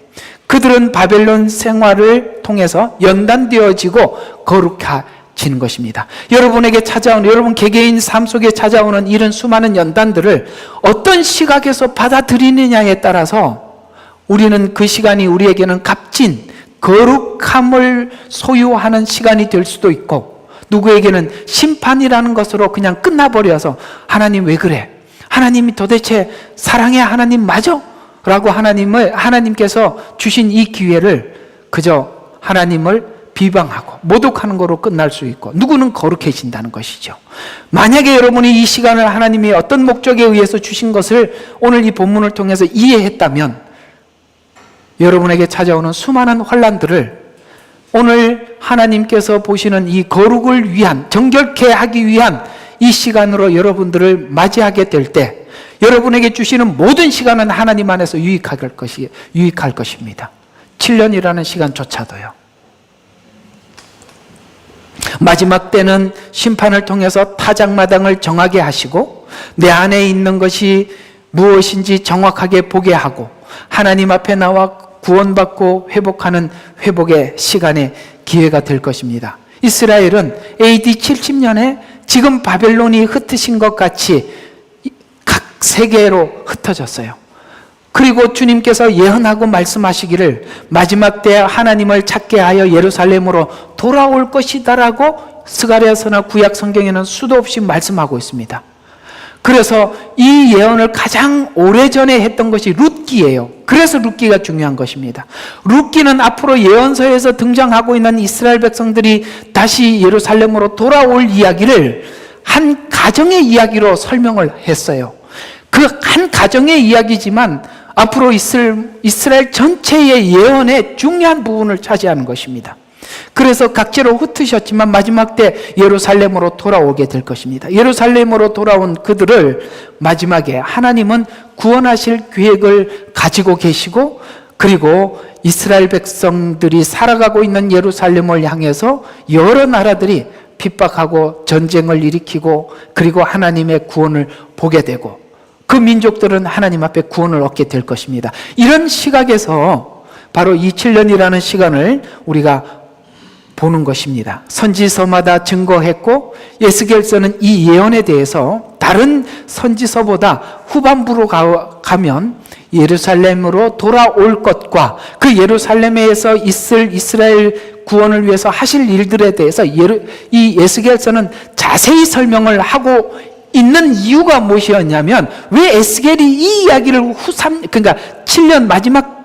그들은 바벨론 생활을 통해서 연단되어지고 거룩해지는 것입니다. 여러분에게 찾아오는, 여러분 개개인 삶 속에 찾아오는 이런 수많은 연단들을 어떤 시각에서 받아들이느냐에 따라서 우리는 그 시간이 우리에게는 값진 거룩함을 소유하는 시간이 될 수도 있고, 누구에게는 심판이라는 것으로 그냥 끝나버려서 하나님 왜 그래? 하나님이 도대체 사랑의 하나님 맞아? 라고 하나님께서 주신 이 기회를 그저 하나님을 비방하고 모독하는 거로 끝날 수 있고, 누구는 거룩해진다는 것이죠. 만약에 여러분이 이 시간을 하나님이 어떤 목적에 의해서 주신 것을 오늘 이 본문을 통해서 이해했다면, 여러분에게 찾아오는 수많은 환난들을 오늘 하나님께서 보시는 이 거룩을 위한, 정결케 하기 위한 이 시간으로 여러분들을 맞이하게 될 때 여러분에게 주시는 모든 시간은 하나님 안에서 유익할 것입니다. 7년이라는 시간조차도요. 마지막 때는 심판을 통해서 타작마당을 정하게 하시고 내 안에 있는 것이 무엇인지 정확하게 보게 하고 하나님 앞에 나와 구원받고 회복하는 회복의 시간의 기회가 될 것입니다. 이스라엘은 AD 70년에 지금 바벨론이 흩으신 것 같이 각 세계로 흩어졌어요. 그리고 주님께서 예언하고 말씀하시기를 마지막 때 하나님을 찾게 하여 예루살렘으로 돌아올 것이다라고 스가랴서나 구약 성경에는 수도 없이 말씀하고 있습니다. 그래서 이 예언을 가장 오래전에 했던 것이 룻기예요. 그래서 룻기가 중요한 것입니다. 룻기는 앞으로 예언서에서 등장하고 있는 이스라엘 백성들이 다시 예루살렘으로 돌아올 이야기를 한 가정의 이야기로 설명을 했어요. 그 한 가정의 이야기지만 앞으로 이스라엘 전체의 예언의 중요한 부분을 차지하는 것입니다. 그래서 각지로 흩으셨지만 마지막 때 예루살렘으로 돌아오게 될 것입니다. 예루살렘으로 돌아온 그들을 마지막에 하나님은 구원하실 계획을 가지고 계시고, 그리고 이스라엘 백성들이 살아가고 있는 예루살렘을 향해서 여러 나라들이 핍박하고 전쟁을 일으키고 그리고 하나님의 구원을 보게 되고 그 민족들은 하나님 앞에 구원을 얻게 될 것입니다. 이런 시각에서 바로 이 7년이라는 시간을 우리가 보는 것입니다. 선지서마다 증거했고 예스겔서는 이 예언에 대해서 다른 선지서보다 후반부로 가면 예루살렘으로 돌아올 것과 그 예루살렘에서 있을 이스라엘 구원을 위해서 하실 일들에 대해서 이 에스겔서는 자세히 설명을 하고 있는 이유가 무엇이었냐면, 왜 에스겔이 이 이야기를 그러니까 7년, 마지막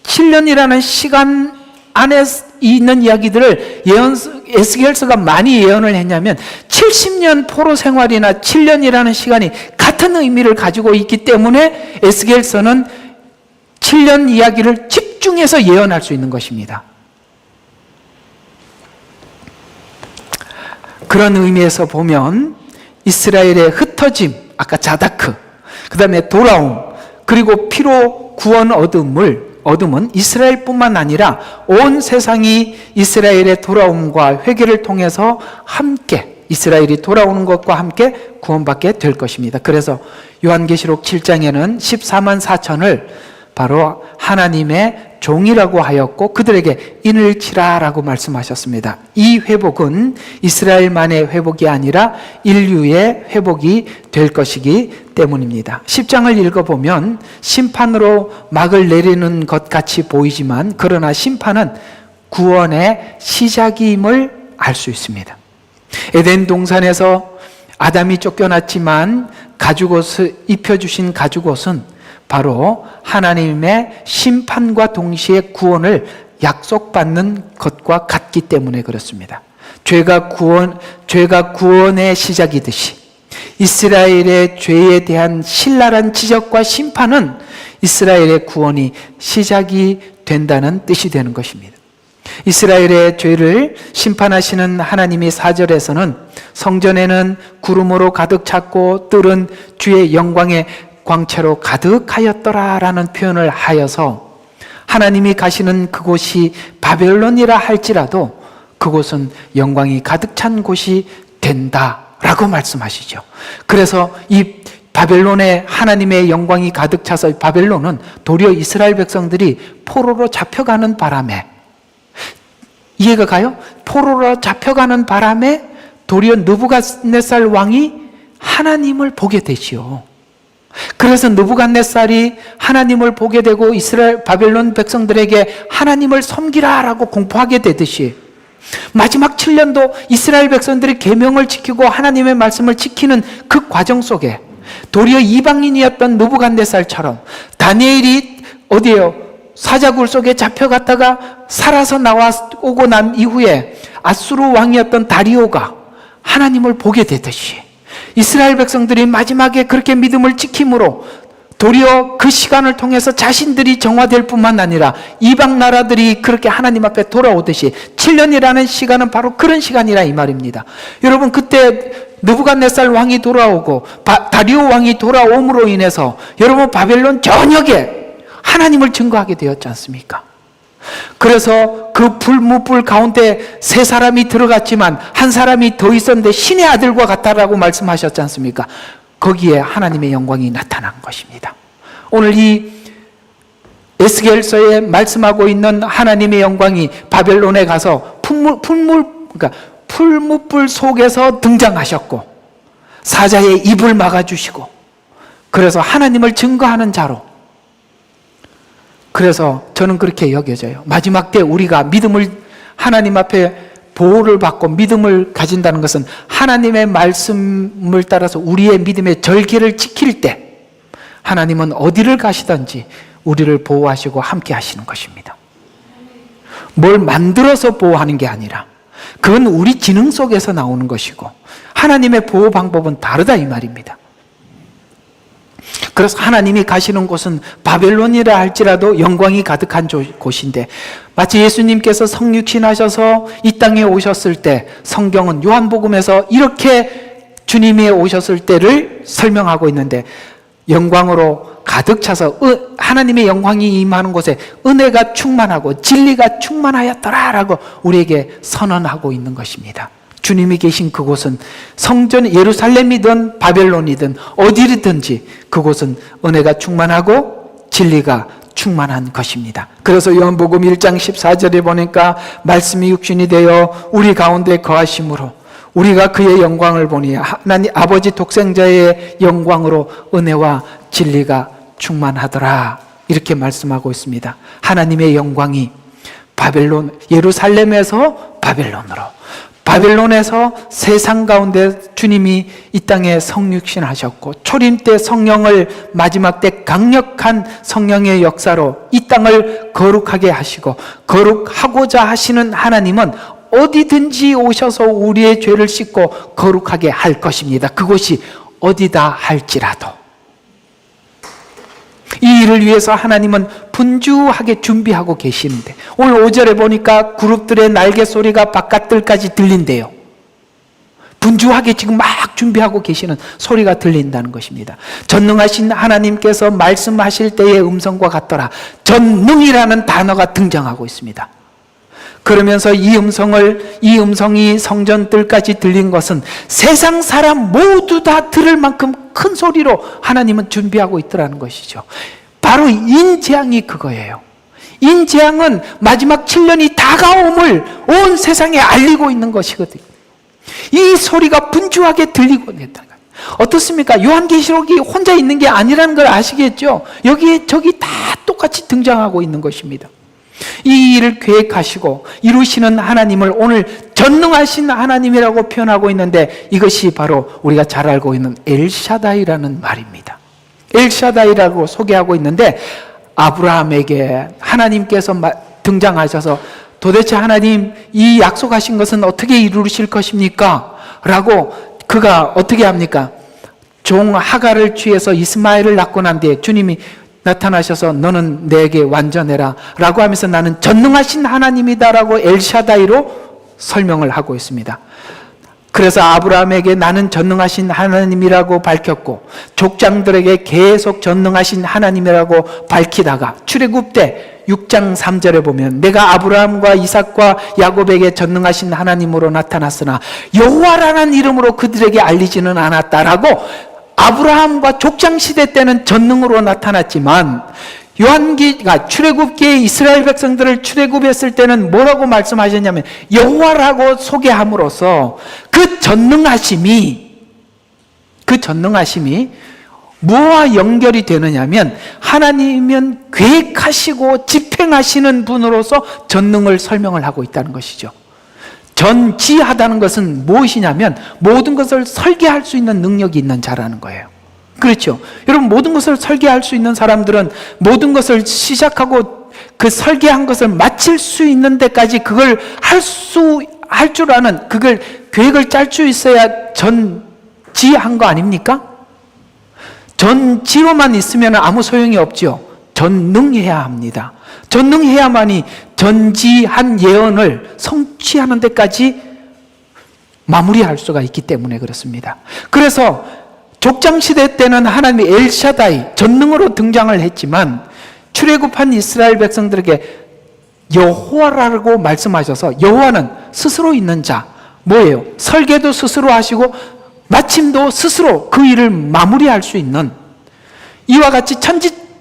7년이라는 시간 안에 있는 이야기들을 에스겔서가 많이 예언을 했냐면, 70년 포로 생활이나 7년이라는 시간이 같은 의미를 가지고 있기 때문에 에스겔서는 7년 이야기를 집중해서 예언할 수 있는 것입니다. 그런 의미에서 보면 이스라엘의 흩어짐, 아까 자다크, 그 다음에 돌아옴, 그리고 피로 구원 얻음은 이스라엘뿐만 아니라 온 세상이 이스라엘의 돌아옴과 회개를 통해서 함께, 이스라엘이 돌아오는 것과 함께 구원받게 될 것입니다. 그래서 요한계시록 7장에는 14만 4천을 바로 하나님의 종이라고 하였고 그들에게 인을 치라라고 말씀하셨습니다. 이 회복은 이스라엘만의 회복이 아니라 인류의 회복이 될 것이기 때문입니다. 10장을 읽어보면 심판으로 막을 내리는 것 같이 보이지만, 그러나 심판은 구원의 시작임을 알 수 있습니다. 에덴 동산에서 아담이 쫓겨났지만 가죽옷을 입혀주신 가죽옷은 바로 하나님의 심판과 동시에 구원을 약속받는 것과 같기 때문에 그렇습니다. 죄가 구원의 시작이듯이 이스라엘의 죄에 대한 신랄한 지적과 심판은 이스라엘의 구원이 시작이 된다는 뜻이 되는 것입니다. 이스라엘의 죄를 심판하시는 하나님이 4절에서는 성전에는 구름으로 가득 찼고 뜰은 주의 영광의 광채로 가득하였더라라는 표현을 하여서 하나님이 가시는 그곳이 바벨론이라 할지라도 그곳은 영광이 가득 찬 곳이 된다라고 말씀하시죠. 그래서 이 바벨론에 하나님의 영광이 가득 차서 바벨론은 도리어 이스라엘 백성들이 포로로 잡혀가는 바람에, 이해가 가요? 포로로 잡혀가는 바람에 도리어 느부갓네살 왕이 하나님을 보게 되지요. 그래서 느부갓네살이 하나님을 보게 되고 이스라엘 바벨론 백성들에게 하나님을 섬기라라고 공포하게 되듯이 마지막 7년도 이스라엘 백성들이 계명을 지키고 하나님의 말씀을 지키는 그 과정 속에 도리어 이방인이었던 느부갓네살처럼 다니엘이 어디에요? 사자굴 속에 잡혀갔다가 살아서 나오고 난 이후에 아수르 왕이었던 다리오가 하나님을 보게 되듯이 이스라엘 백성들이 마지막에 그렇게 믿음을 지킴으로 도리어 그 시간을 통해서 자신들이 정화될 뿐만 아니라 이방 나라들이 그렇게 하나님 앞에 돌아오듯이 7년이라는 시간은 바로 그런 시간이라 이 말입니다. 여러분, 그때 느부갓네살 왕이 돌아오고 다리오 왕이 돌아옴으로 인해서 여러분 바벨론 전역에 하나님을 증거하게 되었지 않습니까? 그래서 그 불무불 가운데 세 사람이 들어갔지만 한 사람이 더 있었는데 신의 아들과 같다라고 말씀하셨지 않습니까? 거기에 하나님의 영광이 나타난 것입니다. 오늘 이 에스겔서에 말씀하고 있는 하나님의 영광이 바벨론에 가서 풀무불 속에서 등장하셨고 사자의 입을 막아주시고 그래서 하나님을 증거하는 자로, 그래서 저는 그렇게 여겨져요. 마지막 때 우리가 믿음을 하나님 앞에 보호를 받고 믿음을 가진다는 것은 하나님의 말씀을 따라서 우리의 믿음의 절개를 지킬 때 하나님은 어디를 가시든지 우리를 보호하시고 함께 하시는 것입니다. 뭘 만들어서 보호하는 게 아니라 그건 우리 지능 속에서 나오는 것이고 하나님의 보호 방법은 다르다 이 말입니다. 그래서 하나님이 가시는 곳은 바벨론이라 할지라도 영광이 가득한 곳인데, 마치 예수님께서 성육신하셔서 이 땅에 오셨을 때 성경은 요한복음에서 이렇게 주님이 오셨을 때를 설명하고 있는데, 영광으로 가득 차서 하나님의 영광이 임하는 곳에 은혜가 충만하고 진리가 충만하였더라라고 우리에게 선언하고 있는 것입니다. 주님이 계신 그곳은 성전 예루살렘이든 바벨론이든 어디든지 그곳은 은혜가 충만하고 진리가 충만한 것입니다. 그래서 요한복음 1장 14절에 보니까 말씀이 육신이 되어 우리 가운데 거하심으로 우리가 그의 영광을 보니 하나님 아버지 독생자의 영광으로 은혜와 진리가 충만하더라. 이렇게 말씀하고 있습니다. 하나님의 영광이 예루살렘에서 바벨론에서 세상 가운데 주님이 이 땅에 성육신하셨고, 초림 때 성령을, 마지막 때 강력한 성령의 역사로 이 땅을 거룩하게 하시고, 거룩하고자 하시는 하나님은 어디든지 오셔서 우리의 죄를 씻고 거룩하게 할 것입니다. 그곳이 어디다 할지라도. 이 일을 위해서 하나님은 분주하게 준비하고 계시는데, 오늘 5절에 보니까 그룹들의 날개 소리가 바깥들까지 들린대요. 분주하게 지금 막 준비하고 계시는 소리가 들린다는 것입니다. 전능하신 하나님께서 말씀하실 때의 음성과 같더라. 전능이라는 단어가 등장하고 있습니다. 그러면서 이 음성이 성전들까지 들린 것은 세상 사람 모두 다 들을 만큼 큰 소리로 하나님은 준비하고 있더라는 것이죠. 바로 인재앙이 그거예요. 인재앙은 마지막 7년이 다가옴을 온 세상에 알리고 있는 것이거든요. 이 소리가 분주하게 들리고 있다. 어떻습니까? 요한계시록이 혼자 있는 게 아니라는 걸 아시겠죠? 여기에 저기 다 똑같이 등장하고 있는 것입니다. 이 일을 계획하시고 이루시는 하나님을 오늘 전능하신 하나님이라고 표현하고 있는데, 이것이 바로 우리가 잘 알고 있는 엘샤다이라는 말입니다. 엘샤다이라고 소개하고 있는데, 아브라함에게 하나님께서 등장하셔서 도대체 하나님, 이 약속하신 것은 어떻게 이루실 것입니까? 라고 그가 어떻게 합니까? 종 하갈을 취해서 이스마엘을 낳고 난 뒤에 주님이 나타나셔서 너는 내게 완전해라 라고 하면서 나는 전능하신 하나님이다 라고 엘샤다이로 설명을 하고 있습니다. 그래서 아브라함에게 나는 전능하신 하나님이라고 밝혔고, 족장들에게 계속 전능하신 하나님이라고 밝히다가 출애굽 때 6장 3절에 보면 내가 아브라함과 이삭과 야곱에게 전능하신 하나님으로 나타났으나 여호와라는 이름으로 그들에게 알리지는 않았다라고, 아브라함과 족장 시대 때는 전능으로 나타났지만 출애굽기에 이스라엘 백성들을 출애굽했을 때는 뭐라고 말씀하셨냐면 여호와라고 소개함으로써 그 전능하심이 뭐와 연결이 되느냐면, 하나님은 계획하시고 집행하시는 분으로서 전능을 설명을 하고 있다는 것이죠. 전지하다는 것은 무엇이냐면 모든 것을 설계할 수 있는 능력이 있는 자라는 거예요. 그렇죠? 여러분, 모든 것을 설계할 수 있는 사람들은 모든 것을 시작하고 그 설계한 것을 마칠 수 있는 데까지 그걸 할 줄 아는, 그걸 계획을 짤 수 있어야 전지한 거 아닙니까? 전지로만 있으면 아무 소용이 없죠. 전능해야 합니다. 전능해야만이 전지한 예언을 성취하는 데까지 마무리할 수가 있기 때문에 그렇습니다. 그래서 족장시대 때는 하나님이 엘샤다이, 전능으로 등장을 했지만 출애굽한 이스라엘 백성들에게 여호와라고 말씀하셔서, 여호와는 스스로 있는 자, 뭐예요? 설계도 스스로 하시고 마침도 스스로 그 일을 마무리할 수 있는, 이와 같이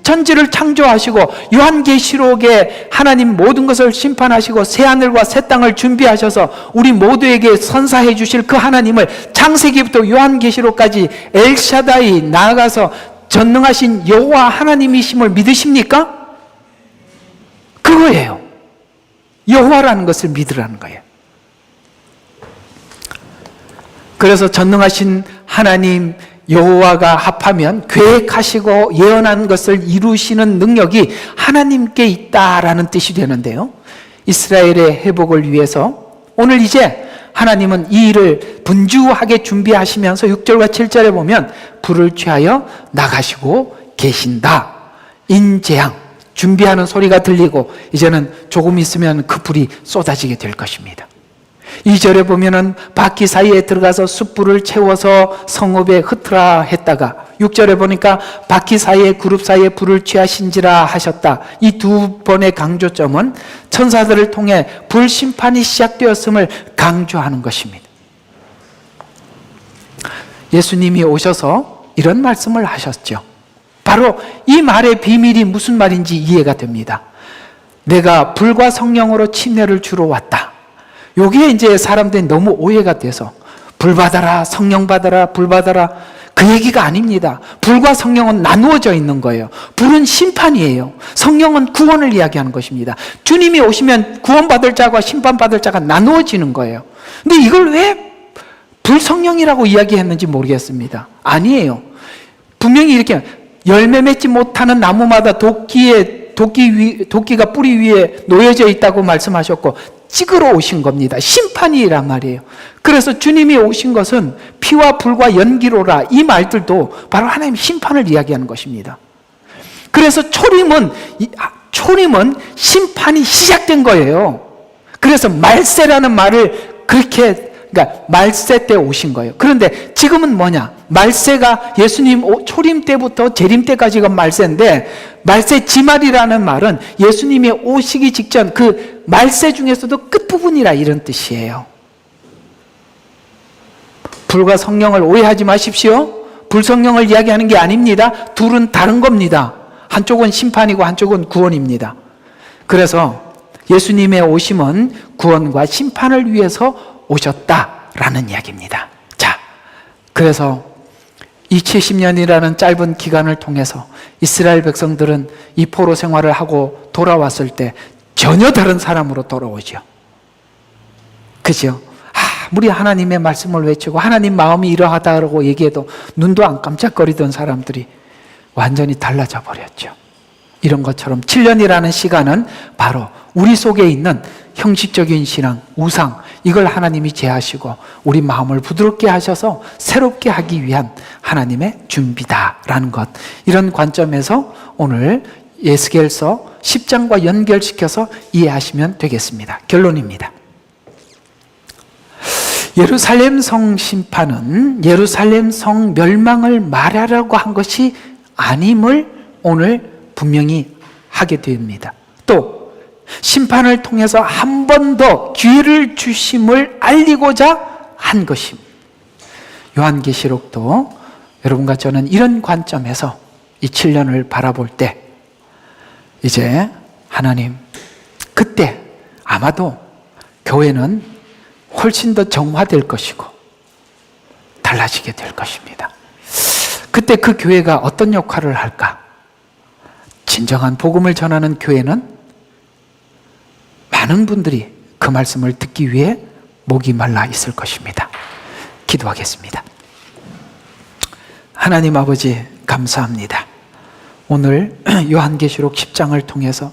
천지를 창조하시고 요한계시록에 하나님 모든 것을 심판하시고 새하늘과 새 땅을 준비하셔서 우리 모두에게 선사해 주실 그 하나님을 창세기부터 요한계시록까지 엘샤다이, 나아가서 전능하신 여호와 하나님이심을 믿으십니까? 그거예요. 여호와라는 것을 믿으라는 거예요. 그래서 전능하신 하나님 여호와가 합하면 계획하시고 예언한 것을 이루시는 능력이 하나님께 있다라는 뜻이 되는데요, 이스라엘의 회복을 위해서 오늘 이제 하나님은 이 일을 분주하게 준비하시면서 6절과 7절에 보면 불을 취하여 나가시고 계신다. 인재앙, 준비하는 소리가 들리고 이제는 조금 있으면 그 불이 쏟아지게 될 것입니다. 2절에 보면은 바퀴 사이에 들어가서 숯불을 채워서 성읍에 흩으라 했다가 6절에 보니까 바퀴 사이에 그룹 사이에 불을 취하신지라 하셨다. 이 두 번의 강조점은 천사들을 통해 불심판이 시작되었음을 강조하는 것입니다. 예수님이 오셔서 이런 말씀을 하셨죠. 바로 이 말의 비밀이 무슨 말인지 이해가 됩니다. 내가 불과 성령으로 침례를 주러 왔다. 여기에 이제 사람들이 너무 오해가 돼서 불 받아라, 성령 받아라, 불 받아라, 그 얘기가 아닙니다. 불과 성령은 나누어져 있는 거예요. 불은 심판이에요. 성령은 구원을 이야기하는 것입니다. 주님이 오시면 구원받을 자와 심판받을 자가 나누어지는 거예요. 근데 이걸 왜 불성령이라고 이야기했는지 모르겠습니다. 아니에요. 분명히 이렇게 열매 맺지 못하는 나무마다 도끼가 뿌리 위에 놓여져 있다고 말씀하셨고, 찍으러 오신 겁니다. 심판이란 말이에요. 그래서 주님이 오신 것은 피와 불과 연기로라, 이 말들도 바로 하나님의 심판을 이야기하는 것입니다. 그래서 초림은 심판이 시작된 거예요. 그래서 말세라는 말을 그러니까 말세 때 오신 거예요. 그런데 지금은 뭐냐? 말세가 예수님 초림 때부터 재림 때까지가 말세인데, 말세 지말이라는 말은 예수님이 오시기 직전 그 말세 중에서도 끝부분이라, 이런 뜻이에요. 불과 성령을 오해하지 마십시오. 불성령을 이야기하는 게 아닙니다. 둘은 다른 겁니다. 한쪽은 심판이고 한쪽은 구원입니다. 그래서 예수님의 오심은 구원과 심판을 위해서 오셨다라는 이야기입니다. 자, 그래서 이 70년이라는 짧은 기간을 통해서 이스라엘 백성들은 이 포로 생활을 하고 돌아왔을 때 전혀 다른 사람으로 돌아오죠. 그죠? 아무리 하나님의 말씀을 외치고 하나님 마음이 이러하다고 얘기해도 눈도 안 깜짝거리던 사람들이 완전히 달라져 버렸죠. 이런 것처럼 7년이라는 시간은 바로 우리 속에 있는 형식적인 신앙, 우상, 이걸 하나님이 제하시고 우리 마음을 부드럽게 하셔서 새롭게 하기 위한 하나님의 준비다라는 것, 이런 관점에서 오늘 에스겔서 10장과 연결시켜서 이해하시면 되겠습니다. 결론입니다. 예루살렘 성 심판은 예루살렘 성 멸망을 말하려고 한 것이 아님을 오늘 분명히 하게 됩니다. 또 심판을 통해서 한 번 더 기회를 주심을 알리고자 한 것입니다. 요한계시록도 여러분과 저는 이런 관점에서 이 7년을 바라볼 때, 이제 하나님, 그때 아마도 교회는 훨씬 더 정화될 것이고 달라지게 될 것입니다. 그때 그 교회가 어떤 역할을 할까? 진정한 복음을 전하는 교회는 많은 분들이 그 말씀을 듣기 위해 목이 말라 있을 것입니다. 기도하겠습니다. 하나님 아버지, 감사합니다. 오늘 요한계시록 10장을 통해서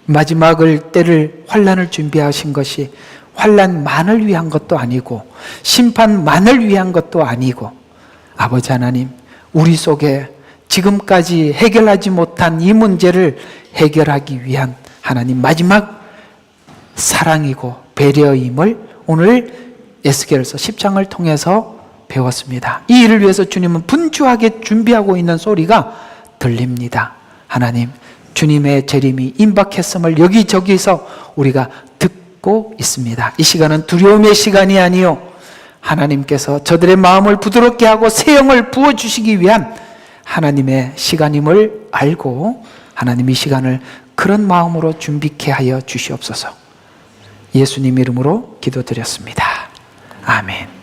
마지막을 때를 환난을 준비하신 것이 환난만을 위한 것도 아니고 심판만을 위한 것도 아니고, 아버지 하나님, 우리 속에 지금까지 해결하지 못한 이 문제를 해결하기 위한 하나님 마지막 사랑이고 배려임을 오늘 에스겔서 10장을 통해서 배웠습니다. 이 일을 위해서 주님은 분주하게 준비하고 있는 소리가 들립니다. 하나님, 주님의 재림이 임박했음을 여기저기서 우리가 듣고 있습니다. 이 시간은 두려움의 시간이 아니요, 하나님께서 저들의 마음을 부드럽게 하고 새 영을 부어주시기 위한 하나님의 시간임을 알고 하나님 이 시간을 그런 마음으로 준비케 하여 주시옵소서. 예수님 이름으로 기도드렸습니다. 아멘.